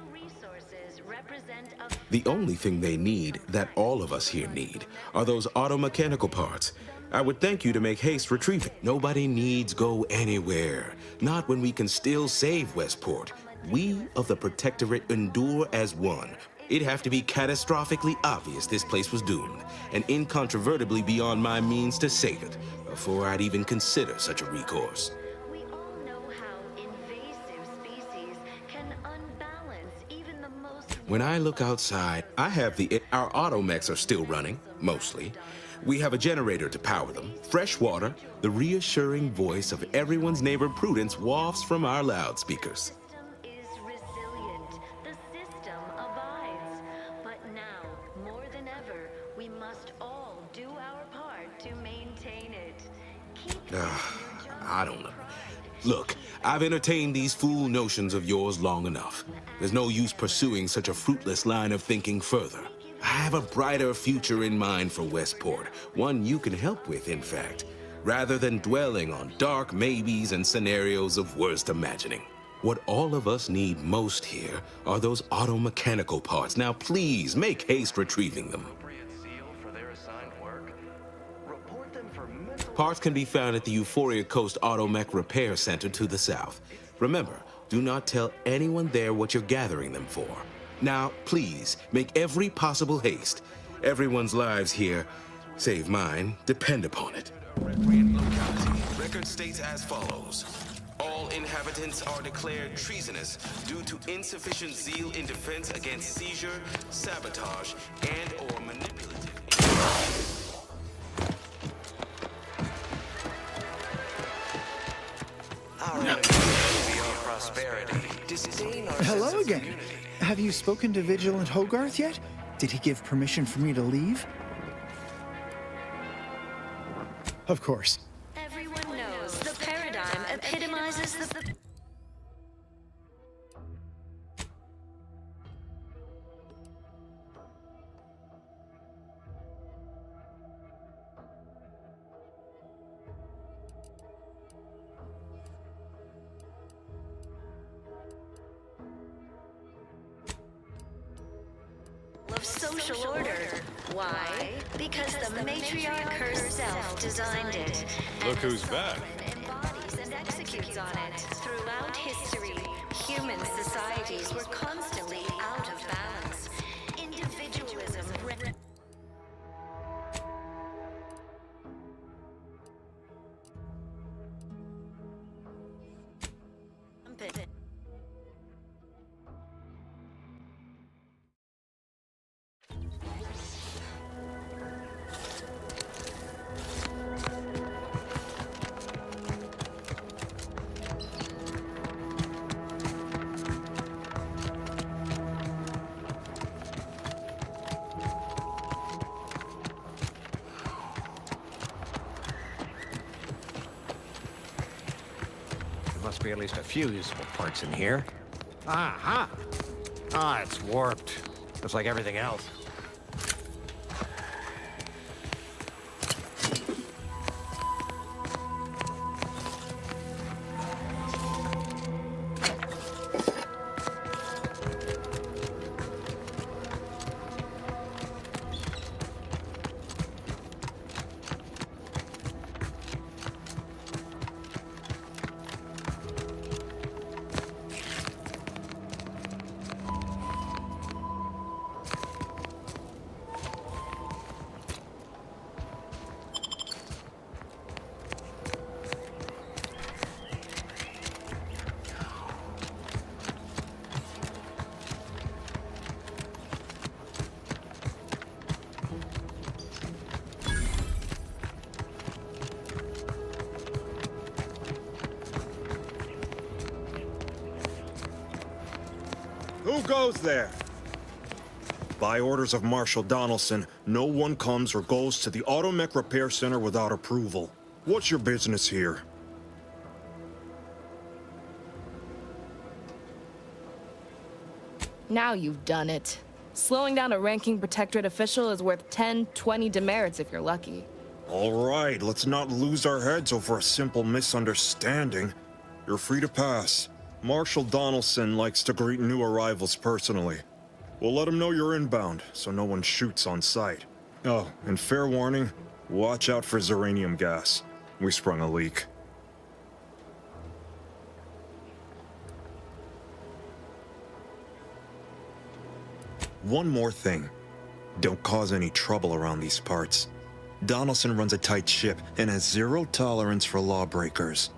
The only thing they need, that all of us here need, are those auto-mechanical parts. I would thank you to make haste retrieving. Nobody needs go anywhere. Not when we can still save Westport. We of the Protectorate endure as one. It'd have to be catastrophically obvious this place was doomed, and incontrovertibly beyond my means to save it, before I'd even consider such a recourse. We all know how invasive species can unbalance even the most... When I look outside, our automechs are still running, mostly. We have a generator to power them, fresh water, the reassuring voice of everyone's neighbor Prudence wafts from our loudspeakers. is resilient. The system abides. But now, more than ever, we must all do our part to maintain it. Keep I don't know. Look, I've entertained these fool notions of yours long enough. There's no use pursuing such a fruitless line of thinking further. I have a brighter future in mind for Westport, one you can help with, in fact, rather than dwelling on dark maybes and scenarios of worst imagining. What all of us need most here are those auto-mechanical parts. Now, please, make haste retrieving them. Parts can be found at the Euphoria Coast Automech Repair Center to the south. Remember, do not tell anyone there what you're gathering them for. Now, please, make every possible haste. Everyone's lives here, save mine, depend upon it. Record states as follows. All inhabitants are declared treasonous due to insufficient zeal in defense against seizure, sabotage, and/or manipulative. Hello again. Have you spoken to Vigilant Hogarth yet? Did he give permission for me to leave? Of course. Everyone knows the paradigm epitomizes the... of social order. Why? Because the matriarch herself designed it. Look who's back. Embodies and executes on it. Throughout history, human societies were constantly out of balance. Individualism... Must be at least a few usable parts in here. Aha! Ah, it's warped. Just like everything else. Who goes there? By orders of Marshal Donaldson, no one comes or goes to the Automech Repair Center without approval. What's your business here? Now you've done it. Slowing down a ranking protectorate official is worth 10, 20 demerits if you're lucky. All right, let's not lose our heads over a simple misunderstanding. You're free to pass. Marshal Donaldson likes to greet new arrivals personally. We'll let him know you're inbound, so no one shoots on sight. Oh, and fair warning, watch out for xeranium gas. We sprung a leak. One more thing. Don't cause any trouble around these parts. Donaldson runs a tight ship and has zero tolerance for lawbreakers.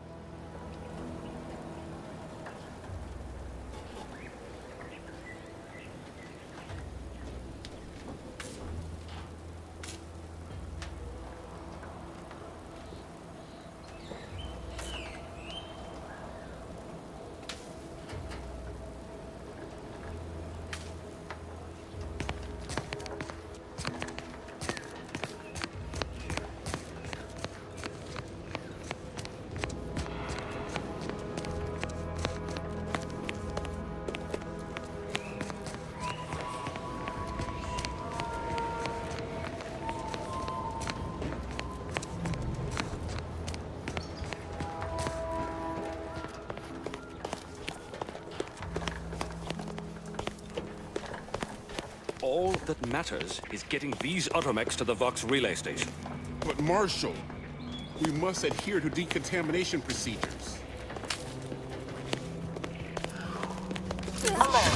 All that matters is getting these automechs to the Vox relay station. But Marshal, we must adhere to decontamination procedures. Alert.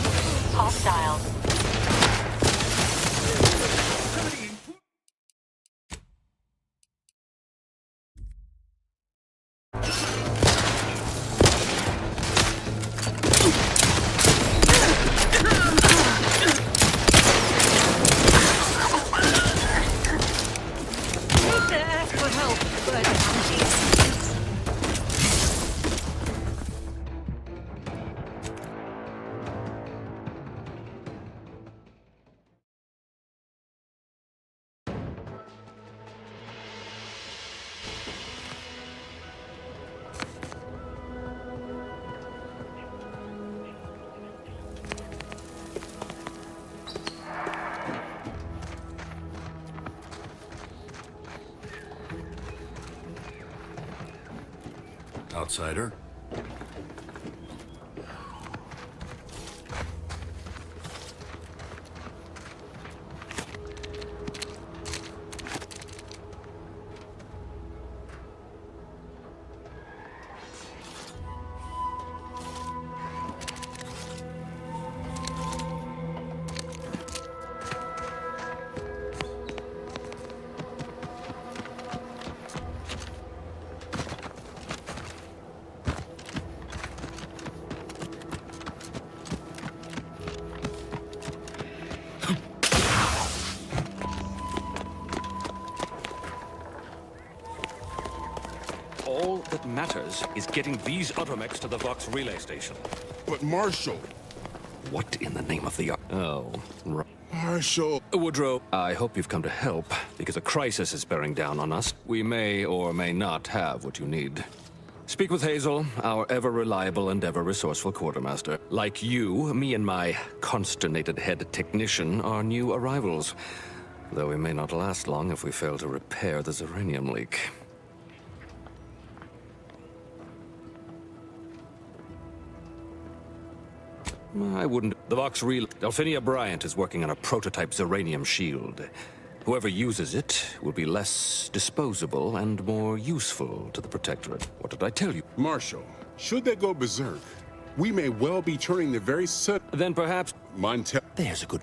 Hostiles. Outsider? All that matters is getting these automechs to the Vox relay station. But Marshal... What in the name of the... Oh, right. Marshal... Woodrow, I hope you've come to help, because a crisis is bearing down on us. We may or may not have what you need. Speak with Hazel, our ever-reliable and ever-resourceful quartermaster. Like you, me and my consternated head technician are new arrivals, though we may not last long if we fail to repair the uranium leak. I wouldn't. The Vox Relay. Delphinia Bryant is working on a prototype Zeranium shield. Whoever uses it will be less disposable and more useful to the Protectorate. What did I tell you? Marshal, should they go berserk, we may well be turning the very sun. Then perhaps... Montel... There's a good...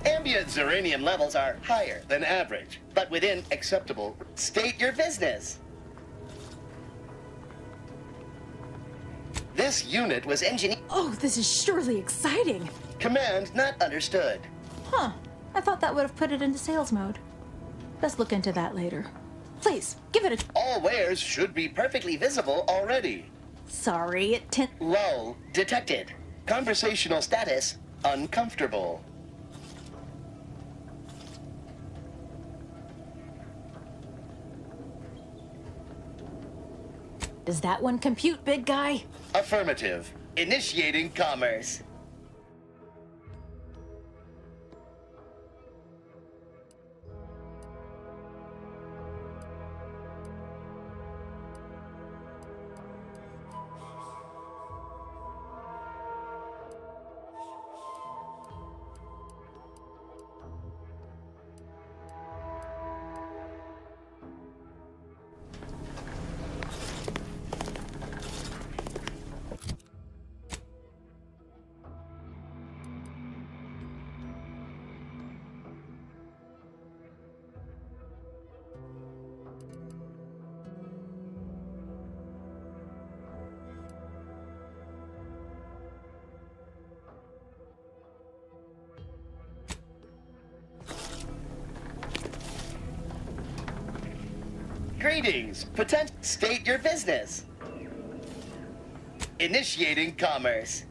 Ambient Zeranium levels are higher than average, but within acceptable. State your business. This unit was engineered... Oh, this is surely exciting. Command not understood. Huh. I thought that would have put it into sales mode. Let's look into that later. Please, give it a... All wares should be perfectly visible already. Sorry, it Lull detected. Conversational status uncomfortable. Does that one compute, big guy? Affirmative. Initiating commerce. Greetings. State your business. Initiating commerce.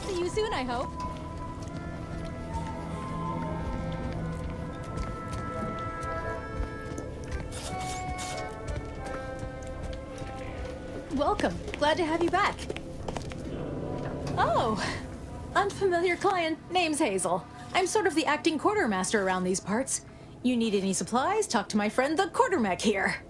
See you soon, I hope. Welcome. Glad to have you back. Oh, unfamiliar client. Name's Hazel. I'm sort of the acting quartermaster around these parts. You need any supplies? Talk to my friend the quartermech here.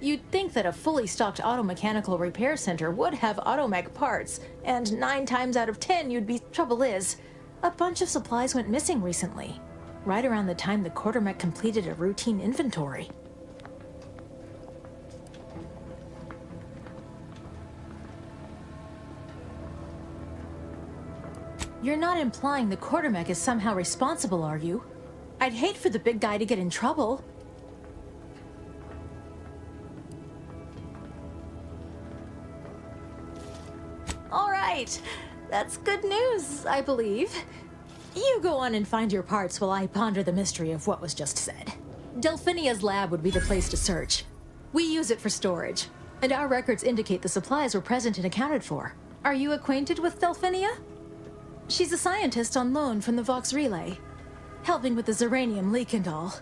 You'd think that a fully stocked auto-mechanical repair center would have automech parts, and 9 times out of 10 you'd be... Trouble is, a bunch of supplies went missing recently, right around the time the quartermech completed a routine inventory. You're not implying the quartermech is somehow responsible, are you? I'd hate for the big guy to get in trouble. All right, that's good news, I believe. You go on and find your parts while I ponder the mystery of what was just said. Delphinia's lab would be the place to search. We use it for storage, and our records indicate the supplies were present and accounted for. Are you acquainted with Delphinia? She's a scientist on loan from the Vox Relay, helping with the Zeranium leak and all.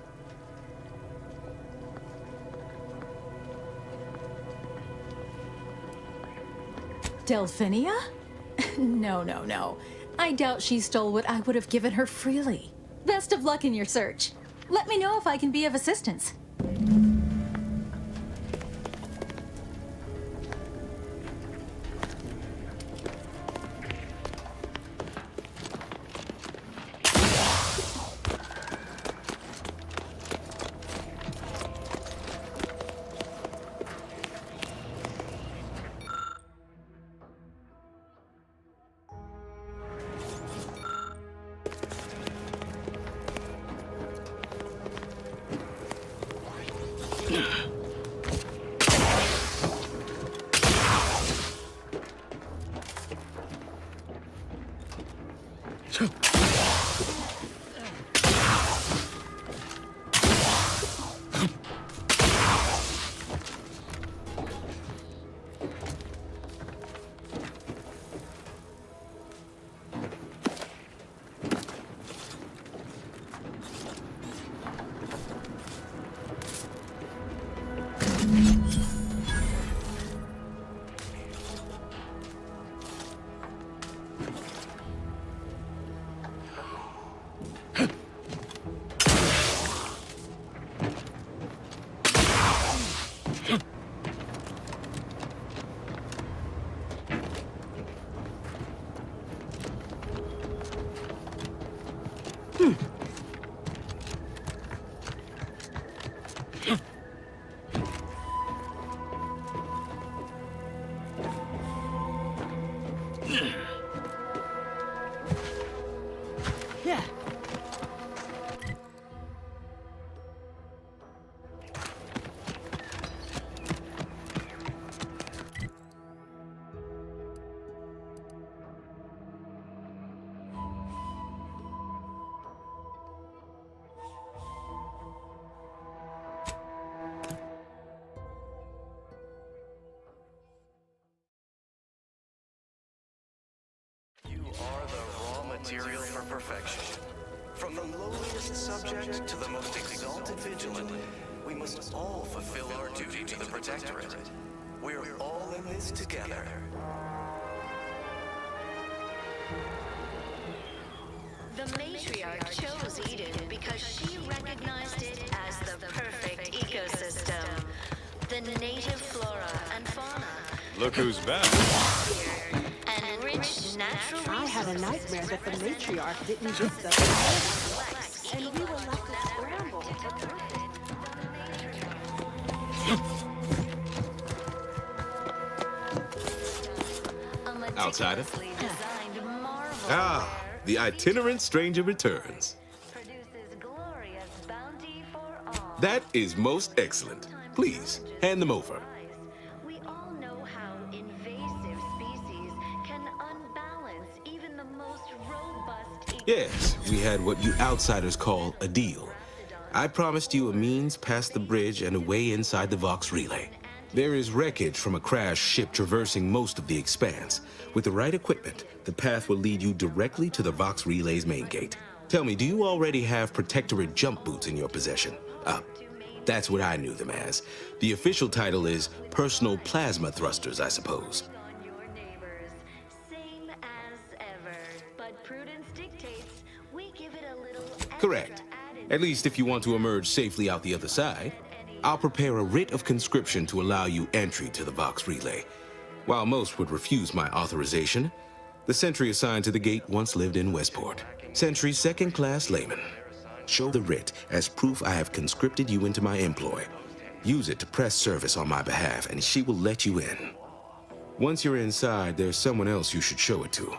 Delphinia? No. I doubt she stole what I would have given her freely. Best of luck in your search. Let me know if I can be of assistance. Are the raw material for perfection. From the lowliest subject to the most exalted vigilant, we must all fulfill our duty to the Protectorate. We're all in this together. chose Eden because she recognized it as the perfect ecosystem. The native flora and fauna. Look who's back. And rich natural resources. I had a nightmare that the matriarch didn't get the and we were left to scramble. Outsider? Ah, the itinerant stranger returns. That is most excellent. Please, hand them over. We all know how invasive species can unbalance even the most robust Yes, we had what you outsiders call a deal. I promised you a means past the bridge and a way inside the Vox relay. There is wreckage from a crashed ship traversing most of the expanse. With the right equipment, the path will lead you directly to the Vox relay's main gate. Tell me, do you already have Protectorate jump boots in your possession? That's what I knew them as. The official title is Personal Plasma Thrusters, I suppose. same as ever. But prudence dictates we give it a little Correct. At least if you want to emerge safely out the other side. I'll prepare a writ of conscription to allow you entry to the Vox relay. While most would refuse my authorization, the sentry assigned to the gate once lived in Westport. Sentry second-class layman. Show the writ as proof I have conscripted you into my employ. Use it to press service on my behalf, and she will let you in. Once you're inside, there's someone else you should show it to.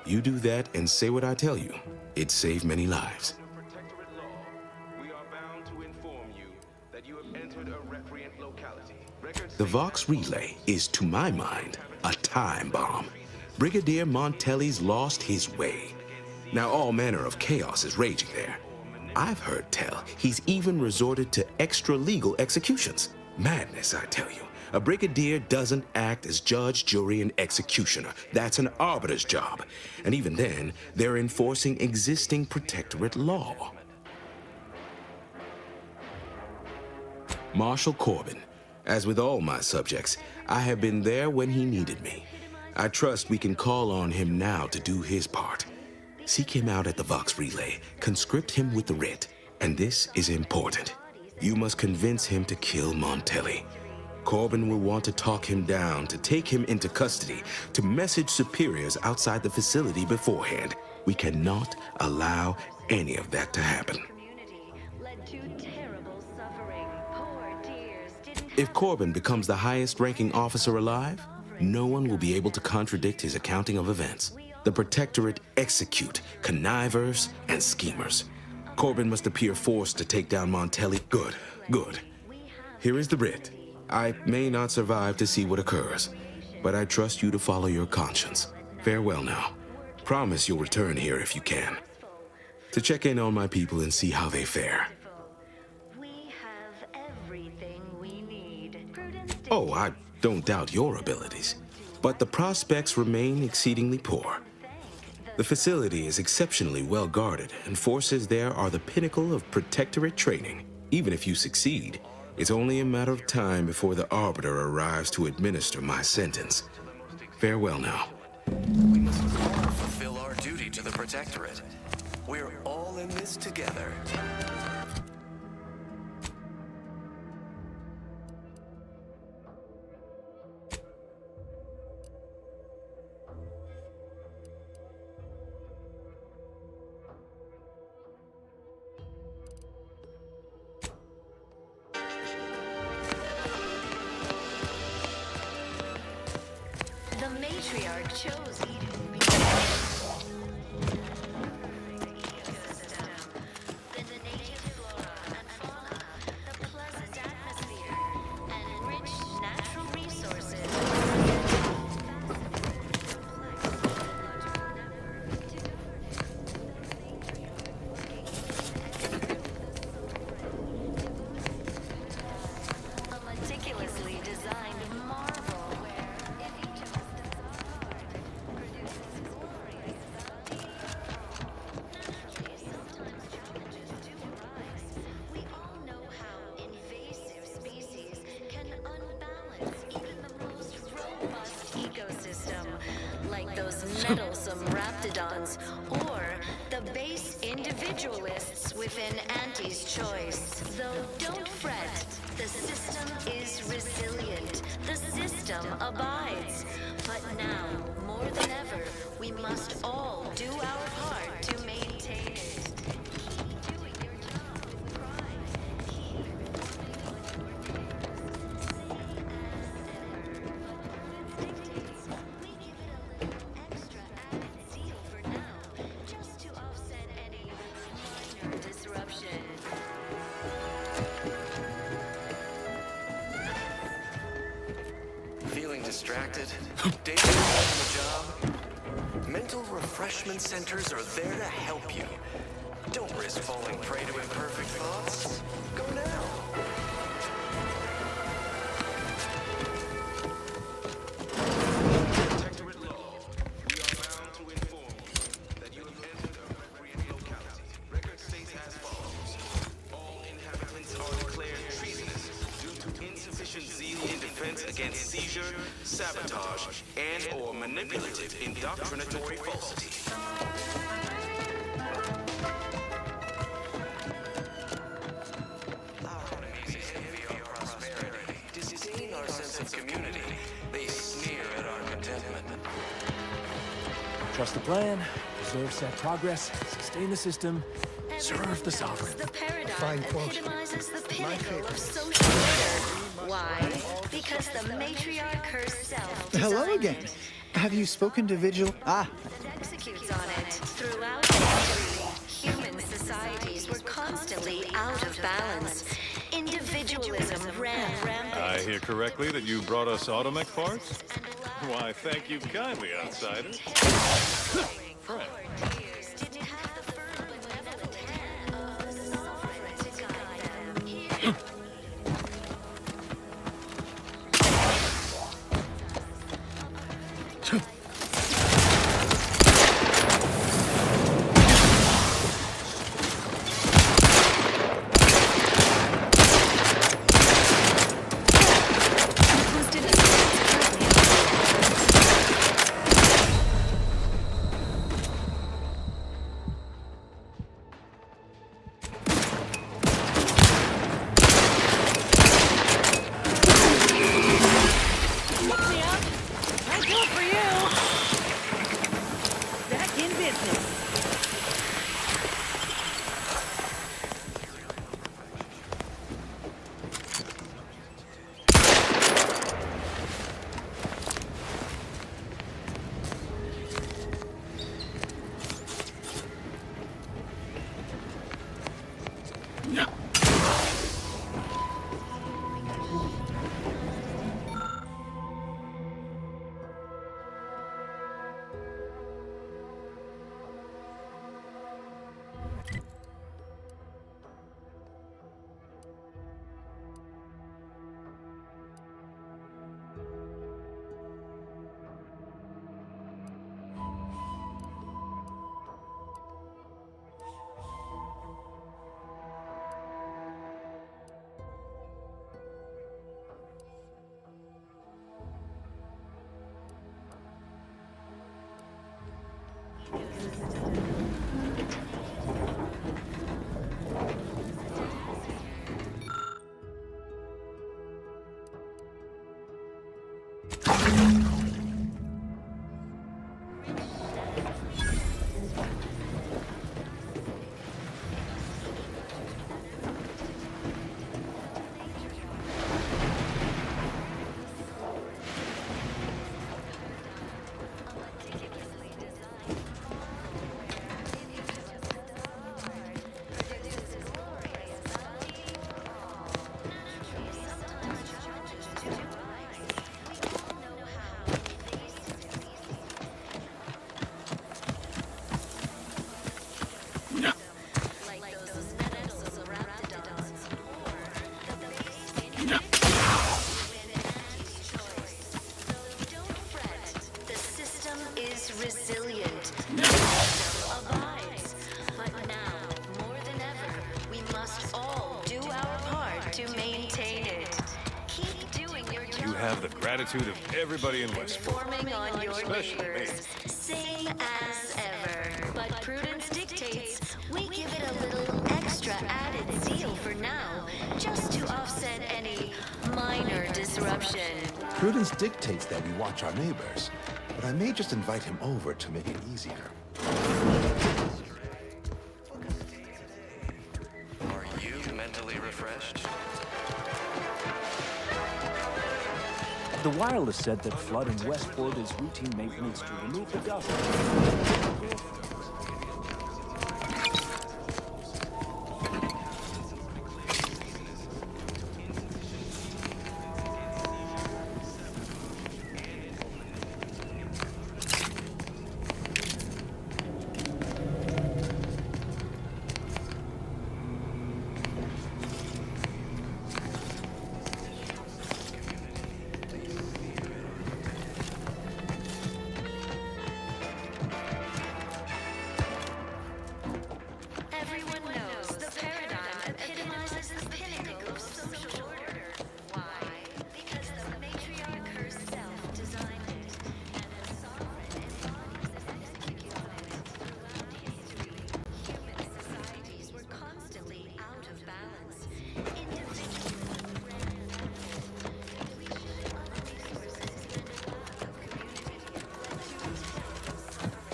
You do that and say what I tell you. It saved many lives. The Vox relay is, to my mind, a time bomb. Brigadier Montelli's lost his way. Now all manner of chaos is raging there. I've heard tell he's even resorted to extra-legal executions. Madness, I tell you. A brigadier doesn't act as judge, jury, and executioner. That's an arbiter's job. And even then, they're enforcing existing protectorate law. Marshal Corbin. As with all my subjects, I have been there when he needed me. I trust we can call on him now to do his part. Seek him out at the Vox relay, conscript him with the writ, and this is important. You must convince him to kill Montelli. Corbin will want to talk him down, to take him into custody, to message superiors outside the facility beforehand. We cannot allow any of that to happen. If Corbin becomes the highest-ranking officer alive, no one will be able to contradict his accounting of events. The Protectorate execute connivers and schemers. Corbin must appear forced to take down Montelli. Good, good. Here is the writ. I may not survive to see what occurs, but I trust you to follow your conscience. Farewell now. Promise you'll return here if you can, to check in on my people and see how they fare. Oh, I don't doubt your abilities, but the prospects remain exceedingly poor. The facility is exceptionally well guarded, and forces there are the pinnacle of protectorate training. Even if you succeed, it's only a matter of time before the Arbiter arrives to administer my sentence. Farewell now. We must all fulfill our duty to the Protectorate. We're all in this together. The matriarch chose Eden. Like those meddlesome raptidons, or the base individualists within Auntie's choice. Though don't fret, the system is resilient. The system abides. But now, more than ever, we must all do our part to maintain it. Keep doing your job with pride. Keep informing we give it a little extra added zeal for now, just to offset any minor disruption. Feeling distracted? Daydreaming on the job? Mental refreshment centers are there to help you. Don't risk falling prey to imperfect thoughts. Go now. Protectorate law. We are bound to inform you that you have entered a recreant locality. Record states as follows. All inhabitants are declared treasonous due to insufficient zeal in defense against seizure, sabotage, and/or manipulative indoctrinatory falsity. Our enemies envy our prosperity, disdain our sense of community. They sneer at our contentment. Trust the plan, preserve set progress, sustain the system, serve the sovereign. The paradigm Fine quote. epitomizes the pinnacle of social order. Why? Because the matriarch herself Hello again. Have you spoken to Vigil? Ah, executes on it. Throughout history, human societies were constantly out of balance. Individualism ran rampant. I hear correctly that you brought us automech parts? Why, thank you kindly, outsider. Friend. Did you have the firm benevolent hand of the sovereign to guide them? Here. Look me up. I do it for you. Back in business. The system is resilient. The system abides. But now, more than ever, we must all do our part to maintain it. Keep doing your job. You have the gratitude of everybody in Westport. Forming on your Especially me. neighbors. Same as ever. But prudence dictates we give it a little extra now, just to offset any minor disruption. Prudence dictates that we watch our neighbors, but I may just invite him over to make it easier. Are you mentally refreshed? The wireless said that flooding Westport is routine maintenance to remove the dust. Everyone knows the paradigm epitomizes the pinnacle of social order. Why? Because the matriarch herself designed it, and the sovereign embodies and executes on it. Throughout history, human societies were constantly out of balance. Individuals ran depletion of resources and a lack of community led to terrible suffering.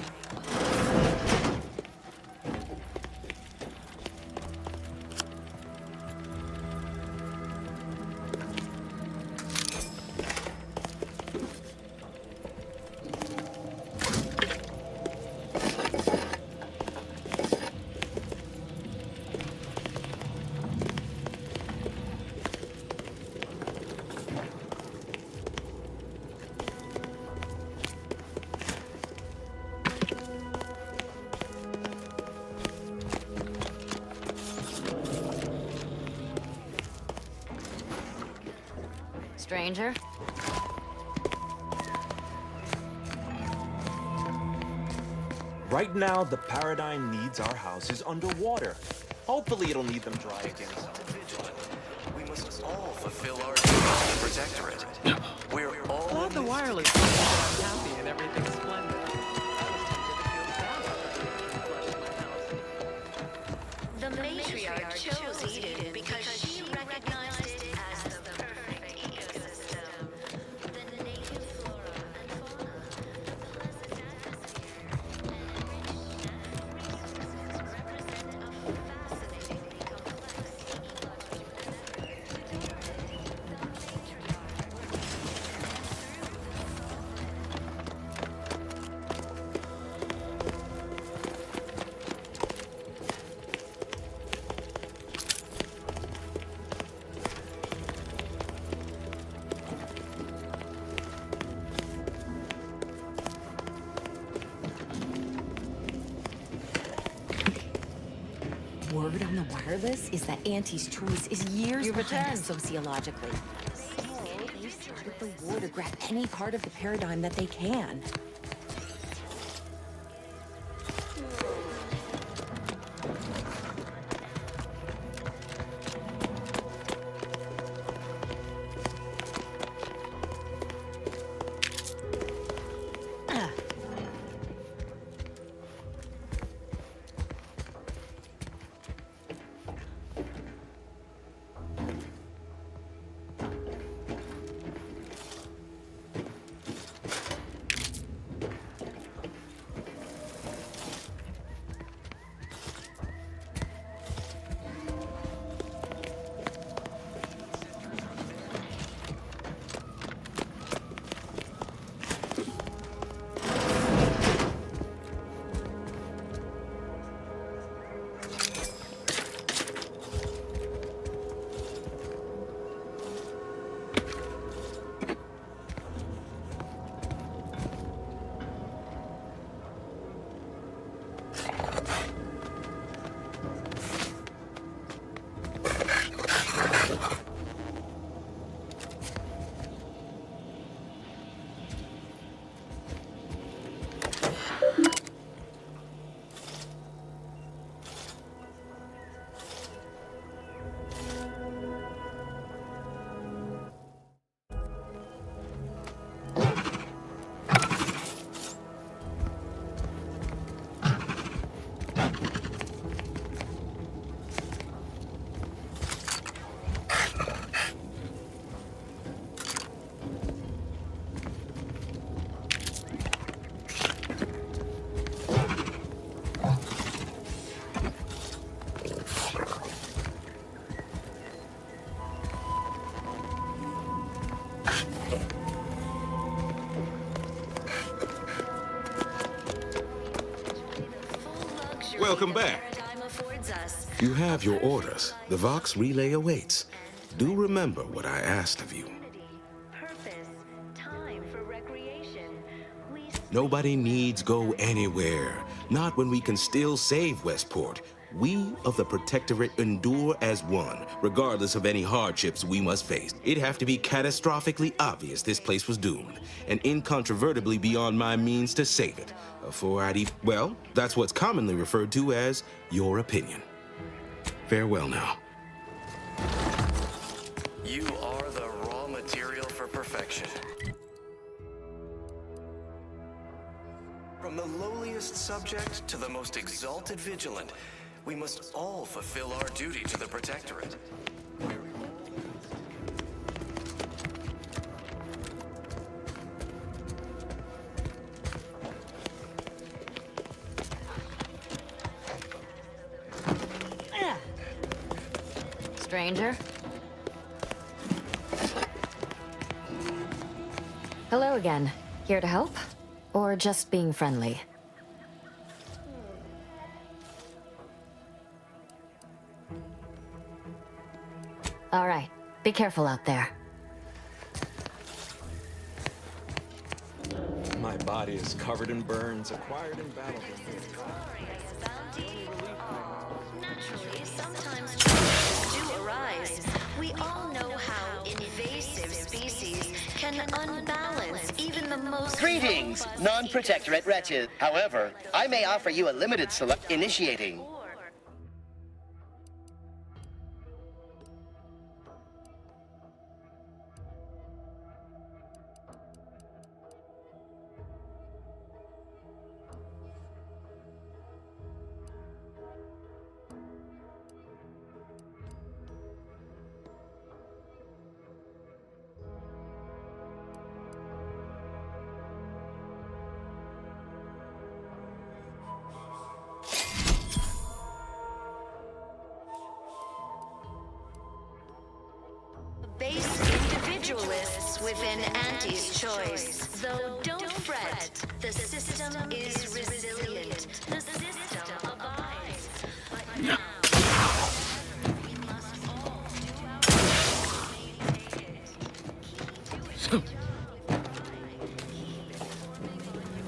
Stranger? Right now, the paradigm needs our houses underwater. Hopefully it'll need them dry again. We must all fulfill our duty to the Protectorate. We're all Glad the wireless is happy and everything's splendid. The matriarch chose Eden because she recognized it as the perfect ecosystem. The native flora and fauna, the pleasant atmosphere, and rich natural resources represent a fascinatingly complex ecological network. The Word on the wireless is that Auntie's choice is years behind us sociologically. So they started the war to grab any part of the paradigm that they can. Welcome back. You have your orders. The Vox relay awaits. Do remember what I asked of you. Nobody needs go anywhere. Not when we can still save Westport. We of the Protectorate endure as one, regardless of any hardships we must face. It'd have to be catastrophically obvious this place was doomed, and incontrovertibly beyond my means to save it. Before I'd well, that's what's commonly referred to as your opinion. Farewell now. You are the raw material for perfection. From the lowliest subject to the most exalted vigilant, we must all fulfill our duty to the Protectorate. Stranger? Hello again. Here to help? Or just being friendly? All right. Be careful out there. My body is covered in burns acquired in battle. Naturally, sometimes challenges do arise. We all know how invasive species can unbalance even the most... Greetings, non-protectorate wretches. However, I may offer you a limited select initiating. Base individualists within Auntie's choice. Though don't fret, the system is resilient. The system abides. But now, we must all do our part to maintain it. Keep doing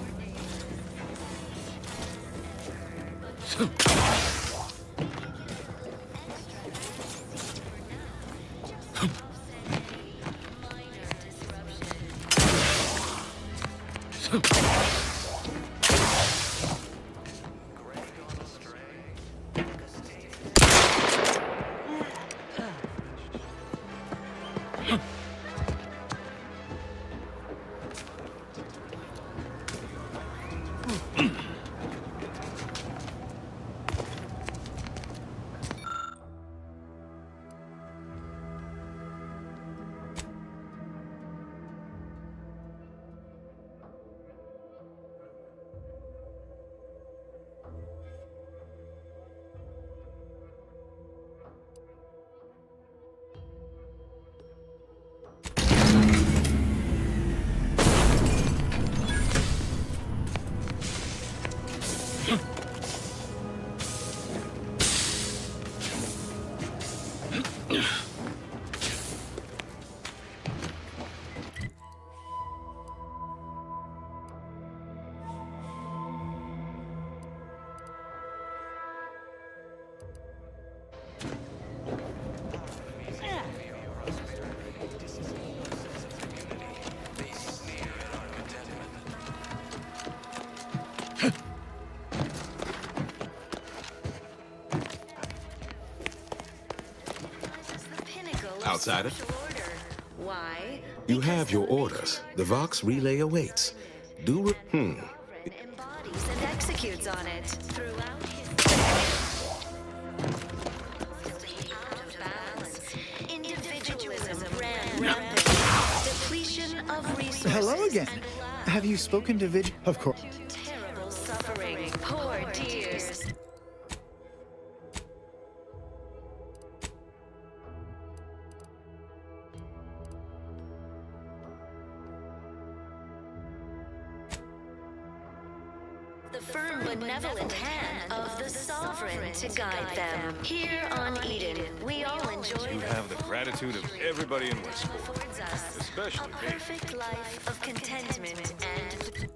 Outsider. why? You have your orders. The Vox relay awaits. Do Embodies and executes on it throughout his out of balance. Individualism ran rampant. Depletion of resources. Hello again. Have you spoken to Of course. Terrible suffering. Poor dears. The firm, benevolent hand of the Sovereign to guide them. Here on Eden, we all enjoy You have the gratitude of everybody in Westport, especially me. perfect life of contentment and...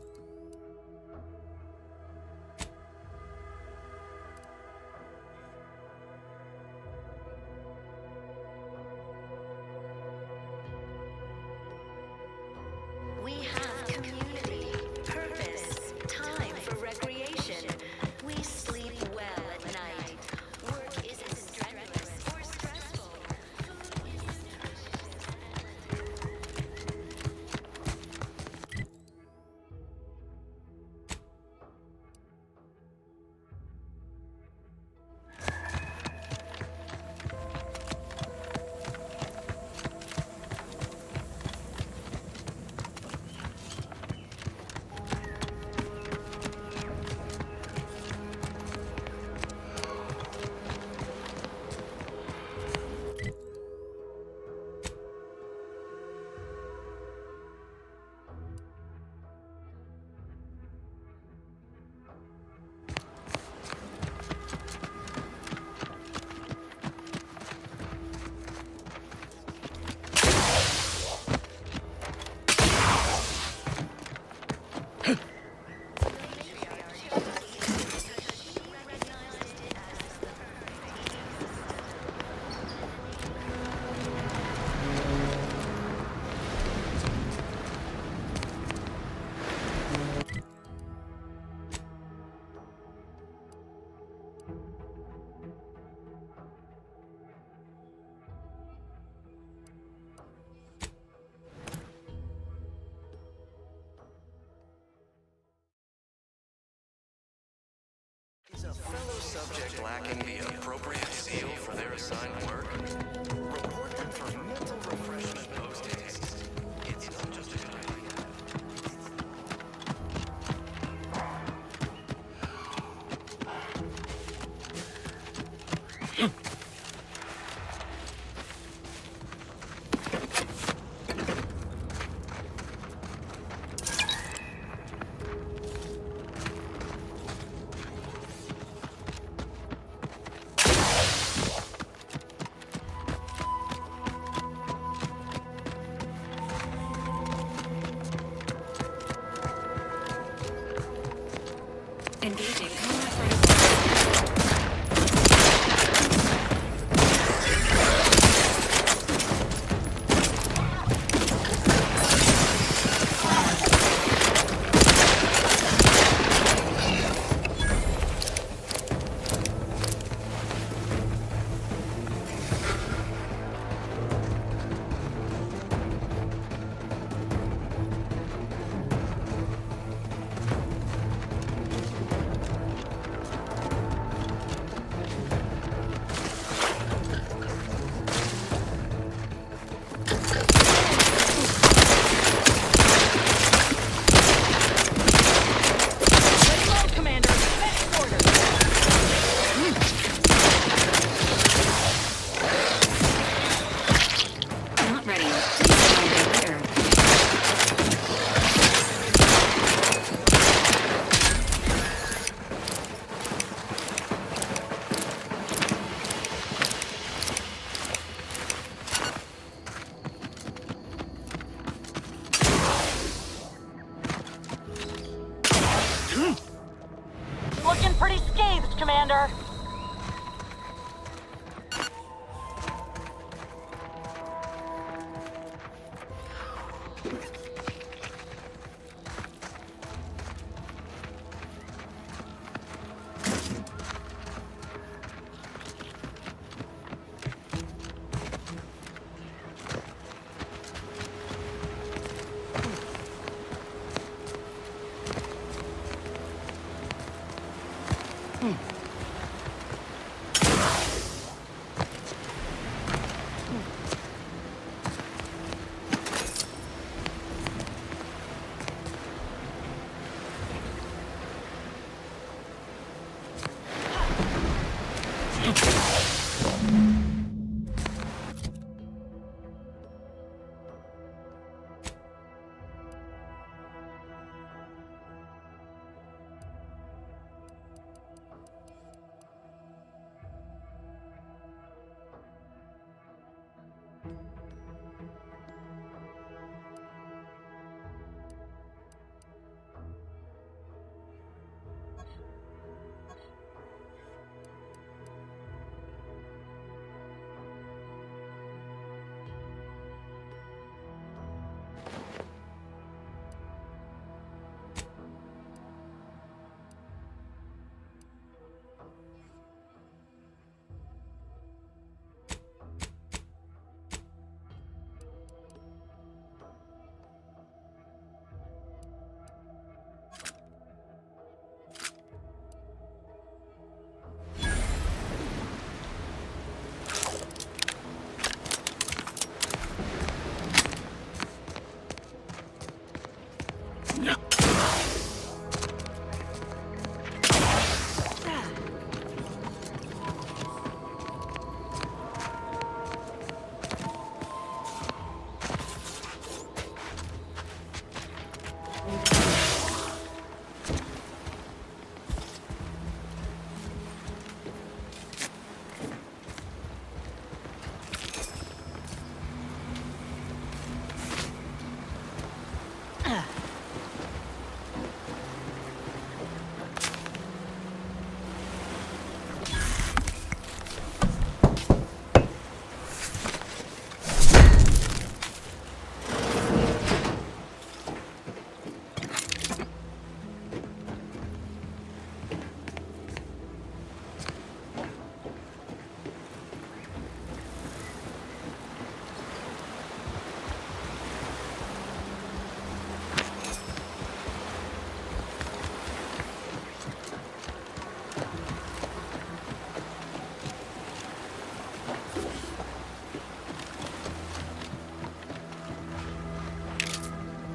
We have community, purpose, time for recreation. We sleep well at night. Work isn't strenuous or stressful. Is a fellow subject lacking the appropriate seal for their assigned work? Report them for mental refreshment post-haste. It's not just a good idea. Engaging.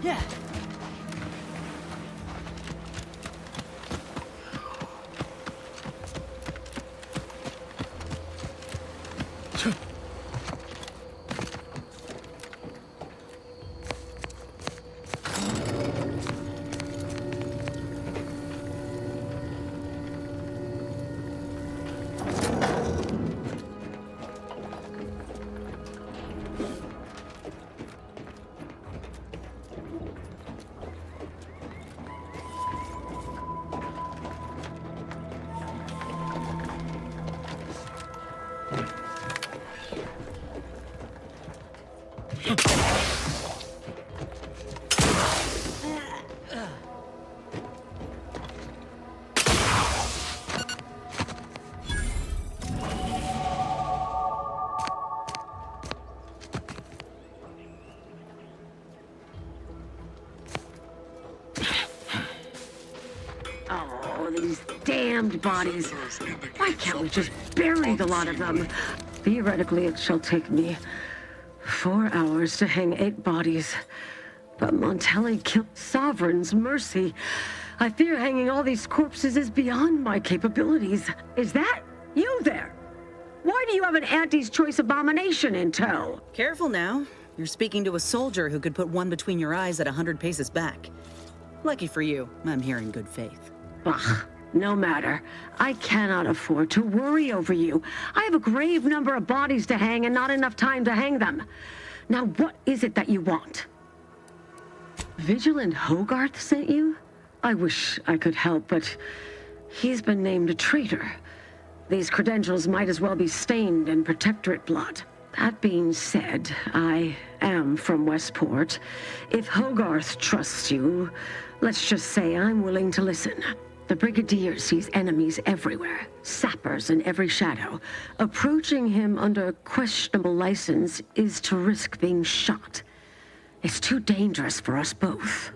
Yeah. Oh, these damned bodies. Why can't we just bury the lot of them? Theoretically, it shall take me 4 hours to hang 8 bodies. But Montelli killed Sovereign's mercy. I fear hanging all these corpses is beyond my capabilities. Is that you there? Why do you have an Auntie's Choice abomination in tow? Careful now. You're speaking to a soldier who could put one between your eyes at 100 paces back. Lucky for you, I'm here in good faith. Ugh, no matter. I cannot afford to worry over you. I have a grave number of bodies to hang and not enough time to hang them. Now, what is it that you want? Vigilant Hogarth sent you? I wish I could help, but he's been named a traitor. These credentials might as well be stained in Protectorate blood. That being said, I am from Westport. If Hogarth trusts you, let's just say I'm willing to listen. The Brigadier sees enemies everywhere, sappers in every shadow. Approaching him under questionable license is to risk being shot. It's too dangerous for us both.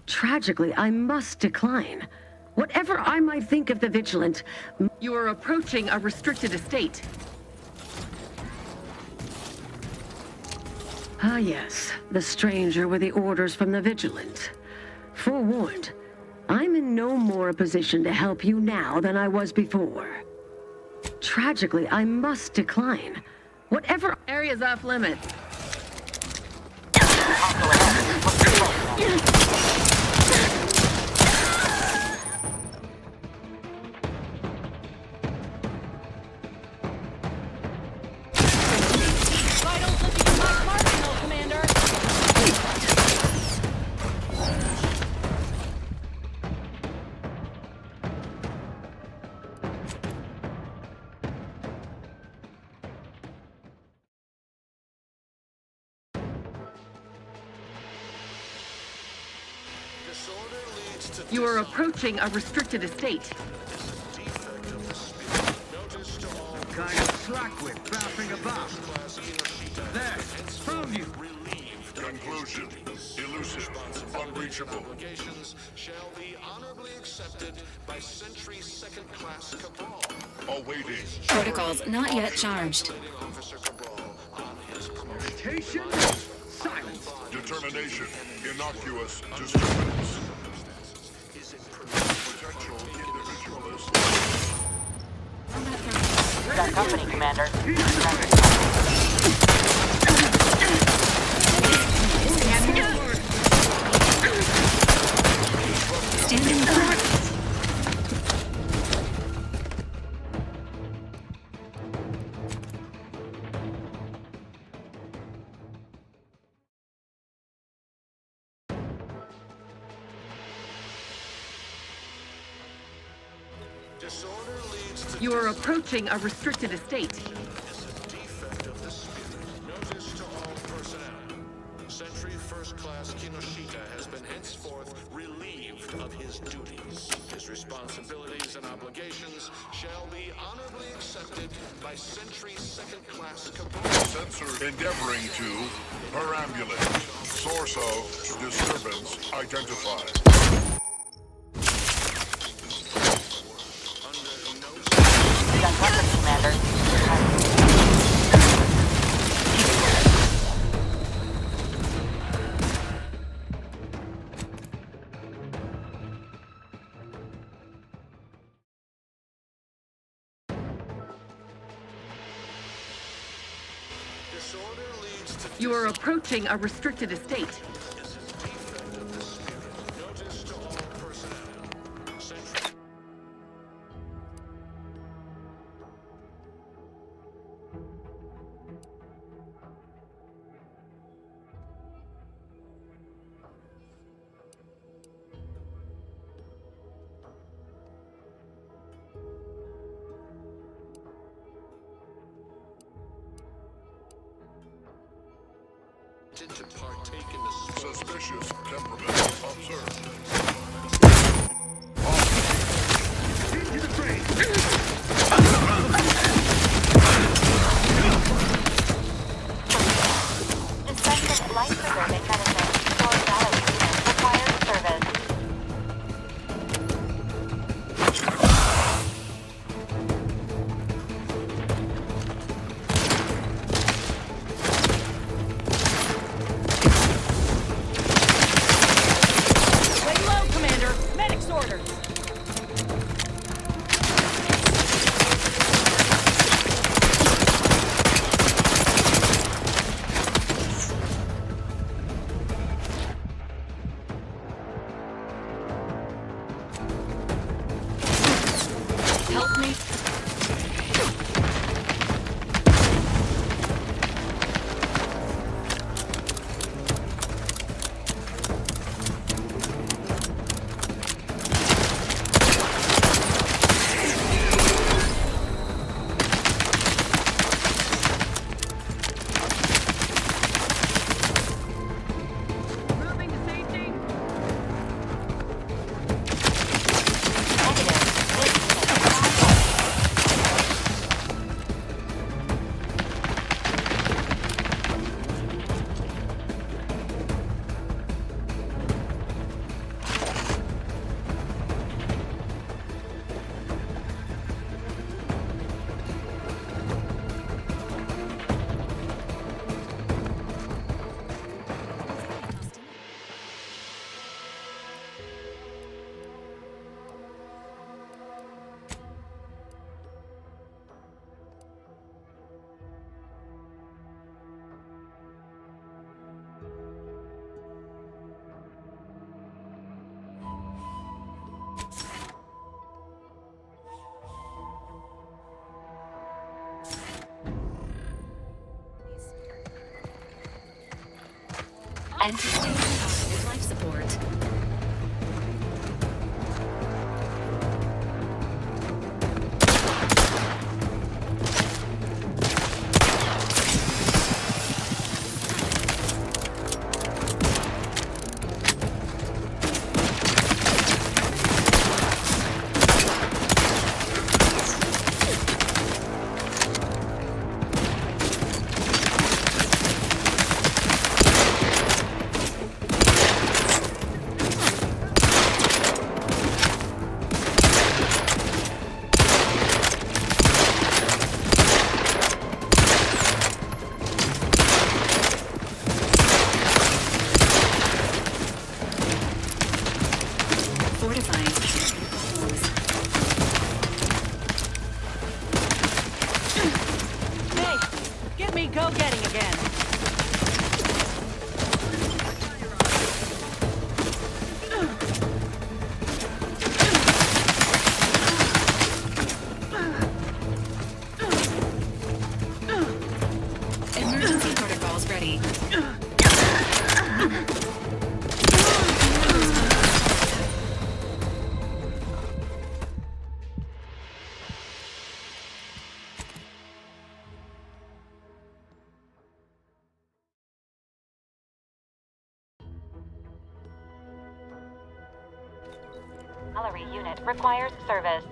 Tragically, I must decline. Whatever I might think of the Vigilant, you are approaching a restricted estate. Ah, yes, the stranger with the orders from the Vigilant. Forewarned, I'm in no more a position to help you now than I was before. Tragically, I must decline. Whatever area's off limits. You are approaching a restricted estate. Kind of slack with bouncing about. There, prove you. Conclusion. Elusive. Unreachable. Obligations shall be honorably accepted by Sentry Second Class Cabral. Awaiting. Protocols not yet charged. Mutation? Silence. Determination. Innocuous disturbance. Potential individualist. Got company, Commander. Standing by. You are approaching a restricted estate. Notice to all personnel. Sentry First Class Kinoshita has been henceforth relieved of his duties. His responsibilities and obligations shall be honorably accepted by Sentry Second Class Cabral. Sensor endeavoring to perambulate. Source of disturbance identified. Message on record, Commander. You are approaching a restricted estate. To partake in the suspicious temperament observed. Into the train. Inspected life preserving medicine. Door gallery unit requires service. Anti-station with life support. Go-getting again. Emergency protocols ready. Gallery unit requires service.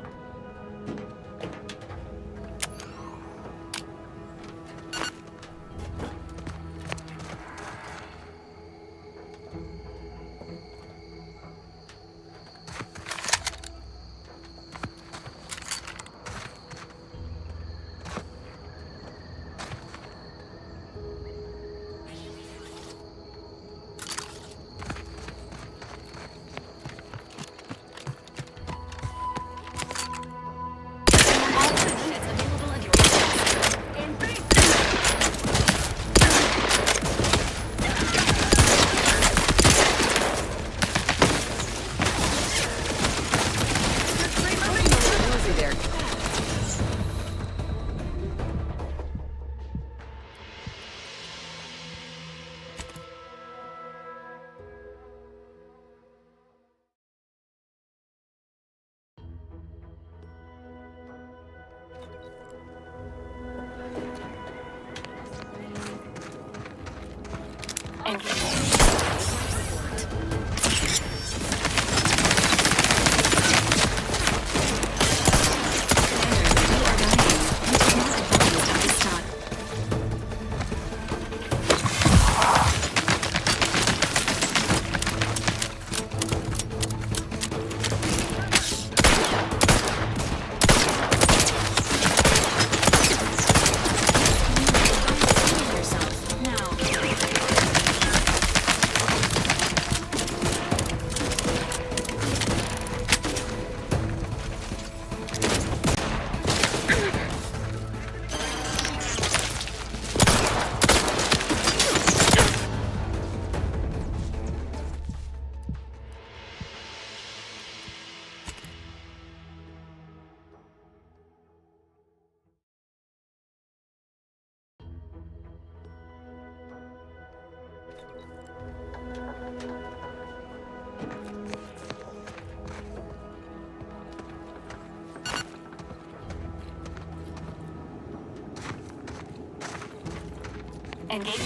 Engage.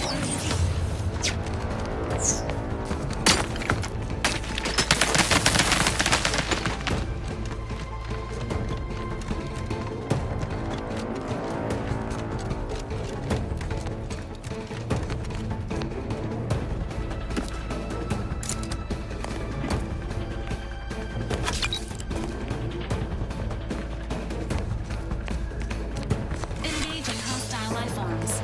Engaging hostile life forms.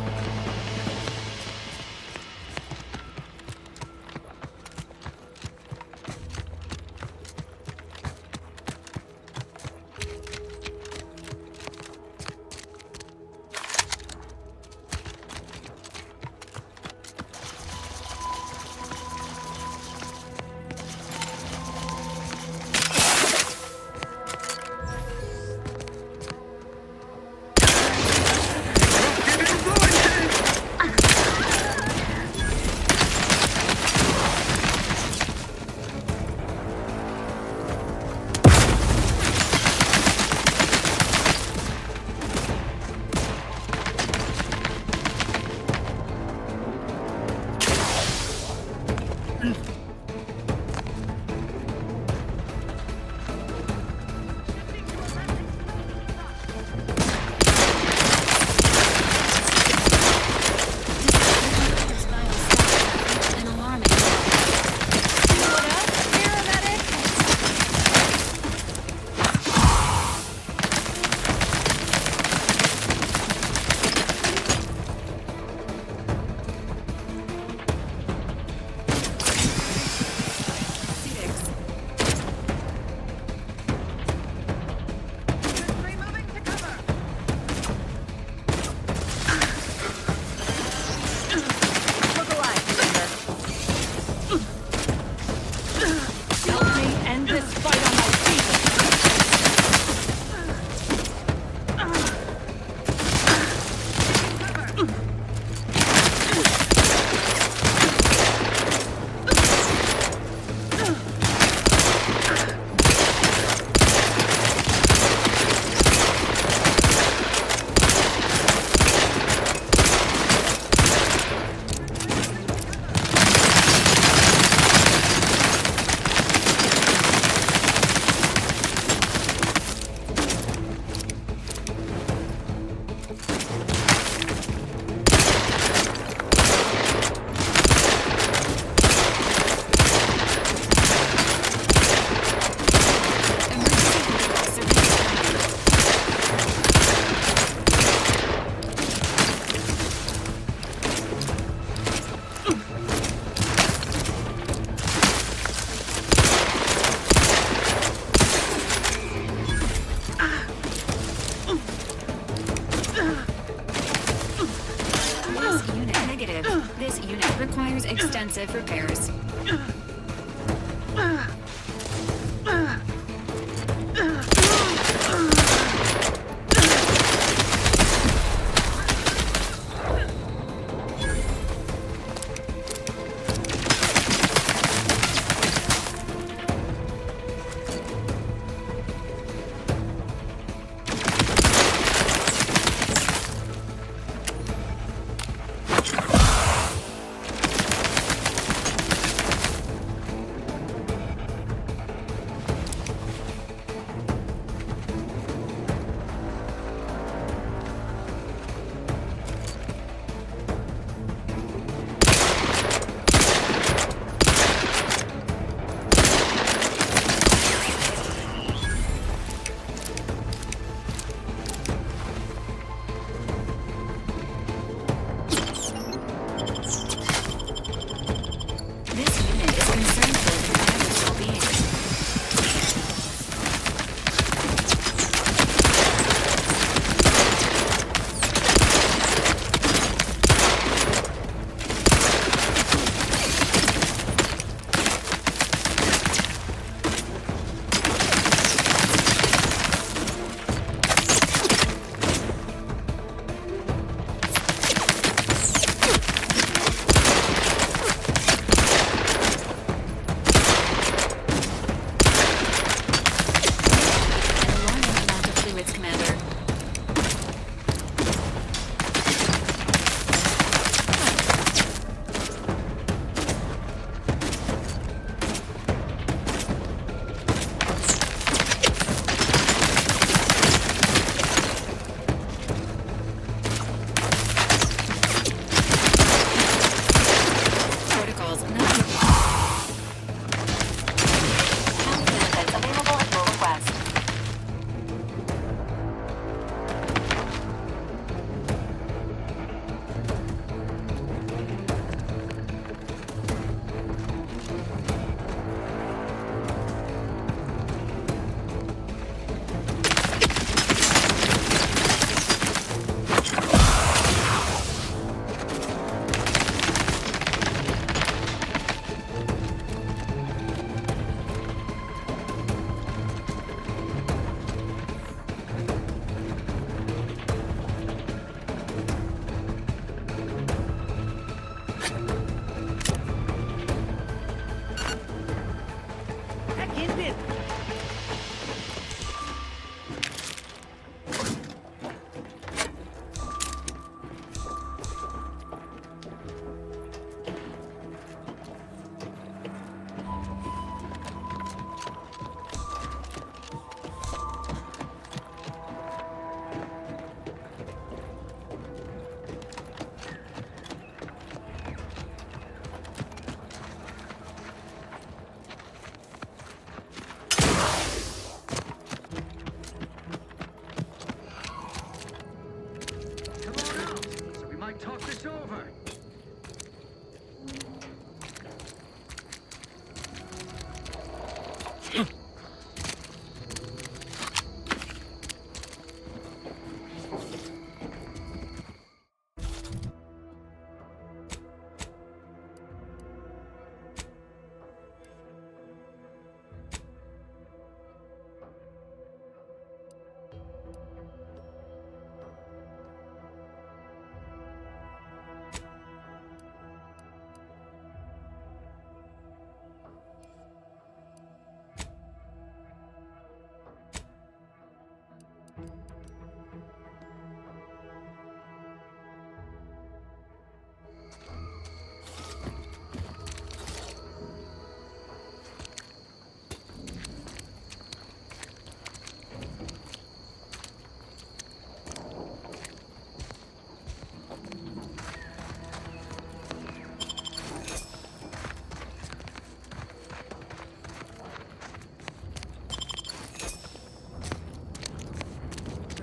This unit requires extensive repairs.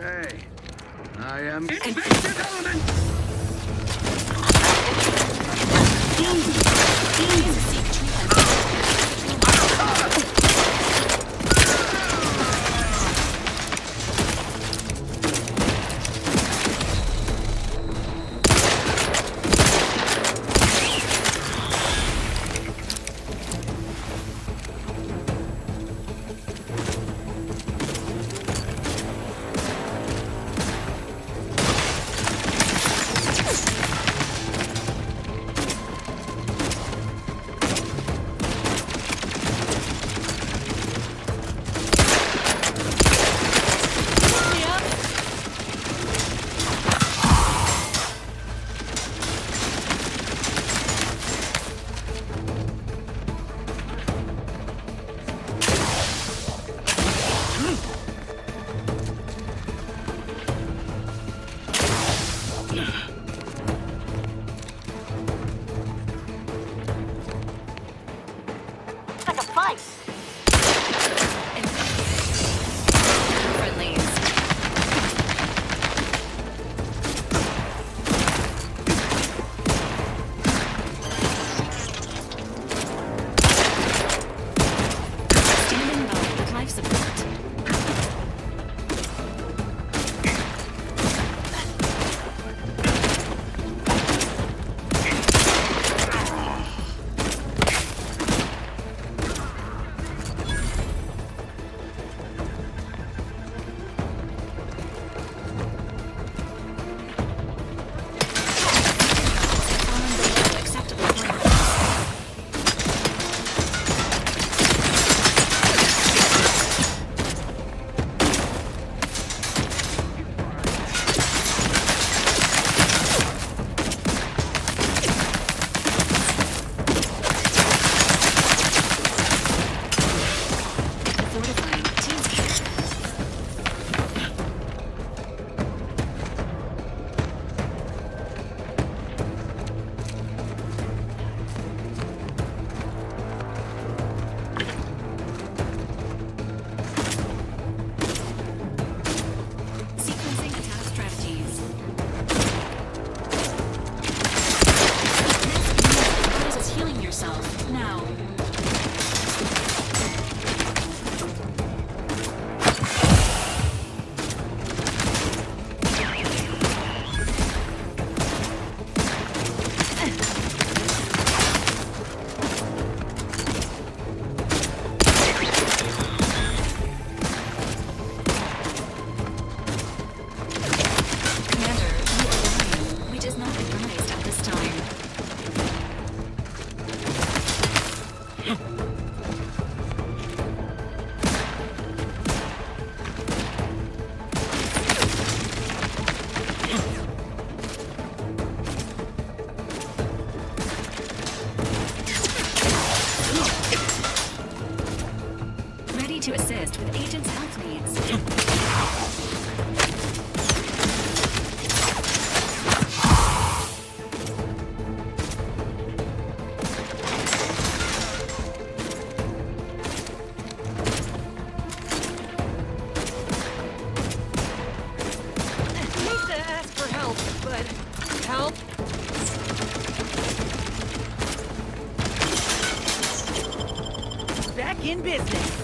Hey, I am infected element! Like a fight. Standing by with life support. Sequencing attack strategies. This is healing yourself now. Commander, you are dying, which is not advised at this time. Ready to assist with agent's health needs. Hate to ask for help, but help? Back in business.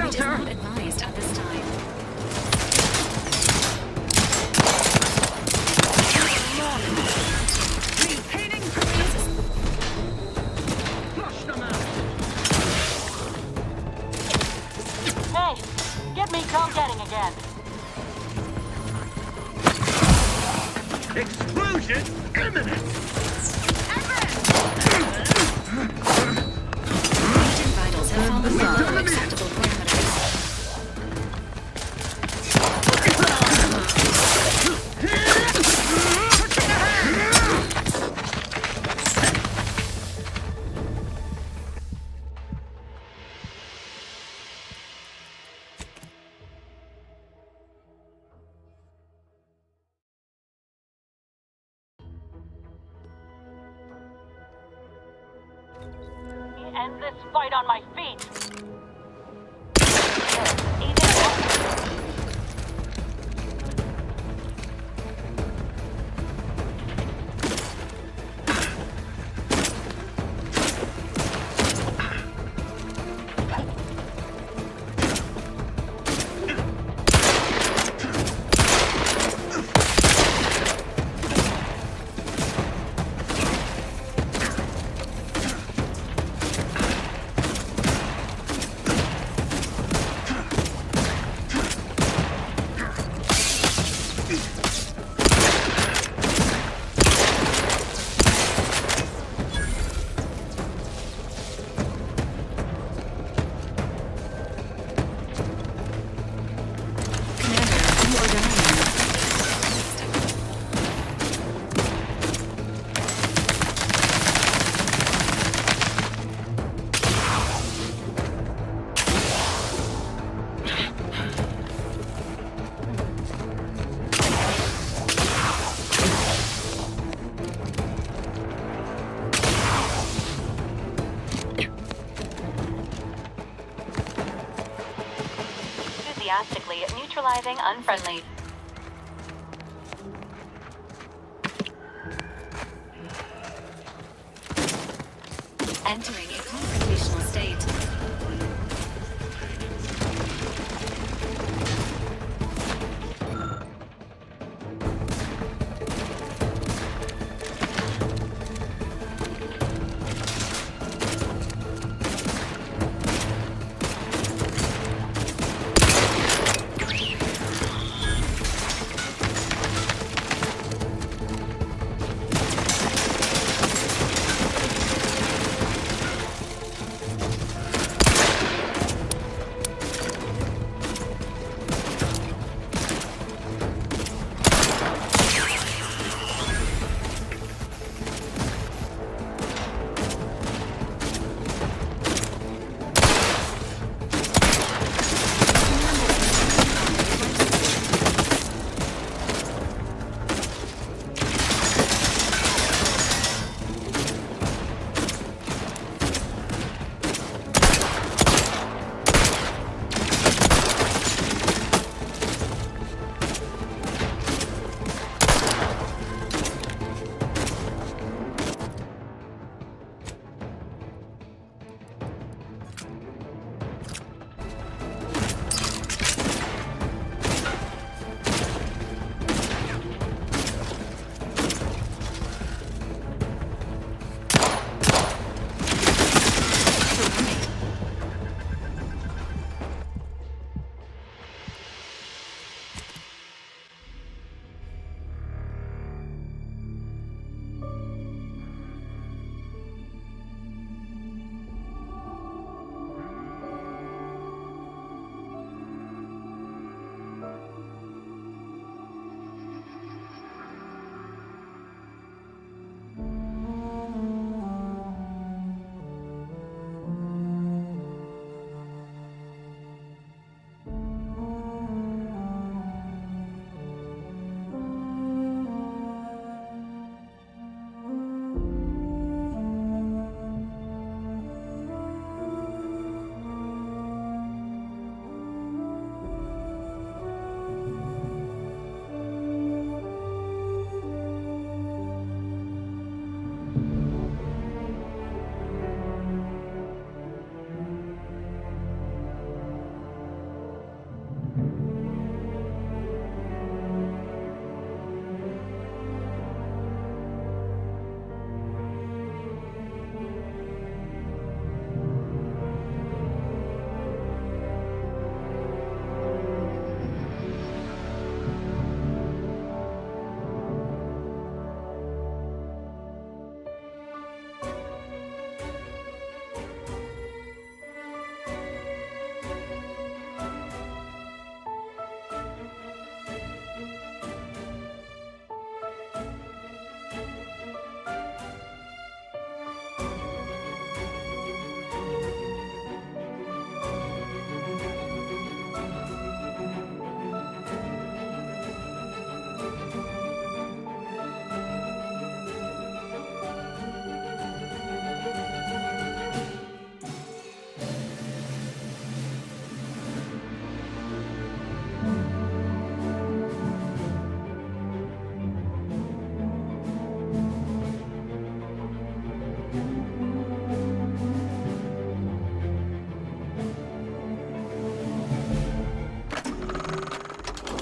shelter. It is not advised at this time. Retaining position. Flush them out. Hey, get me go-getting again. Explosion imminent. Agent vitals have fallen below acceptable parameters. End this fight on my feet. Enthusiastically neutralizing unfriendly. Entering a confrontational state.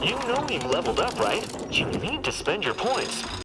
You know you've leveled up, right? You need to spend your points.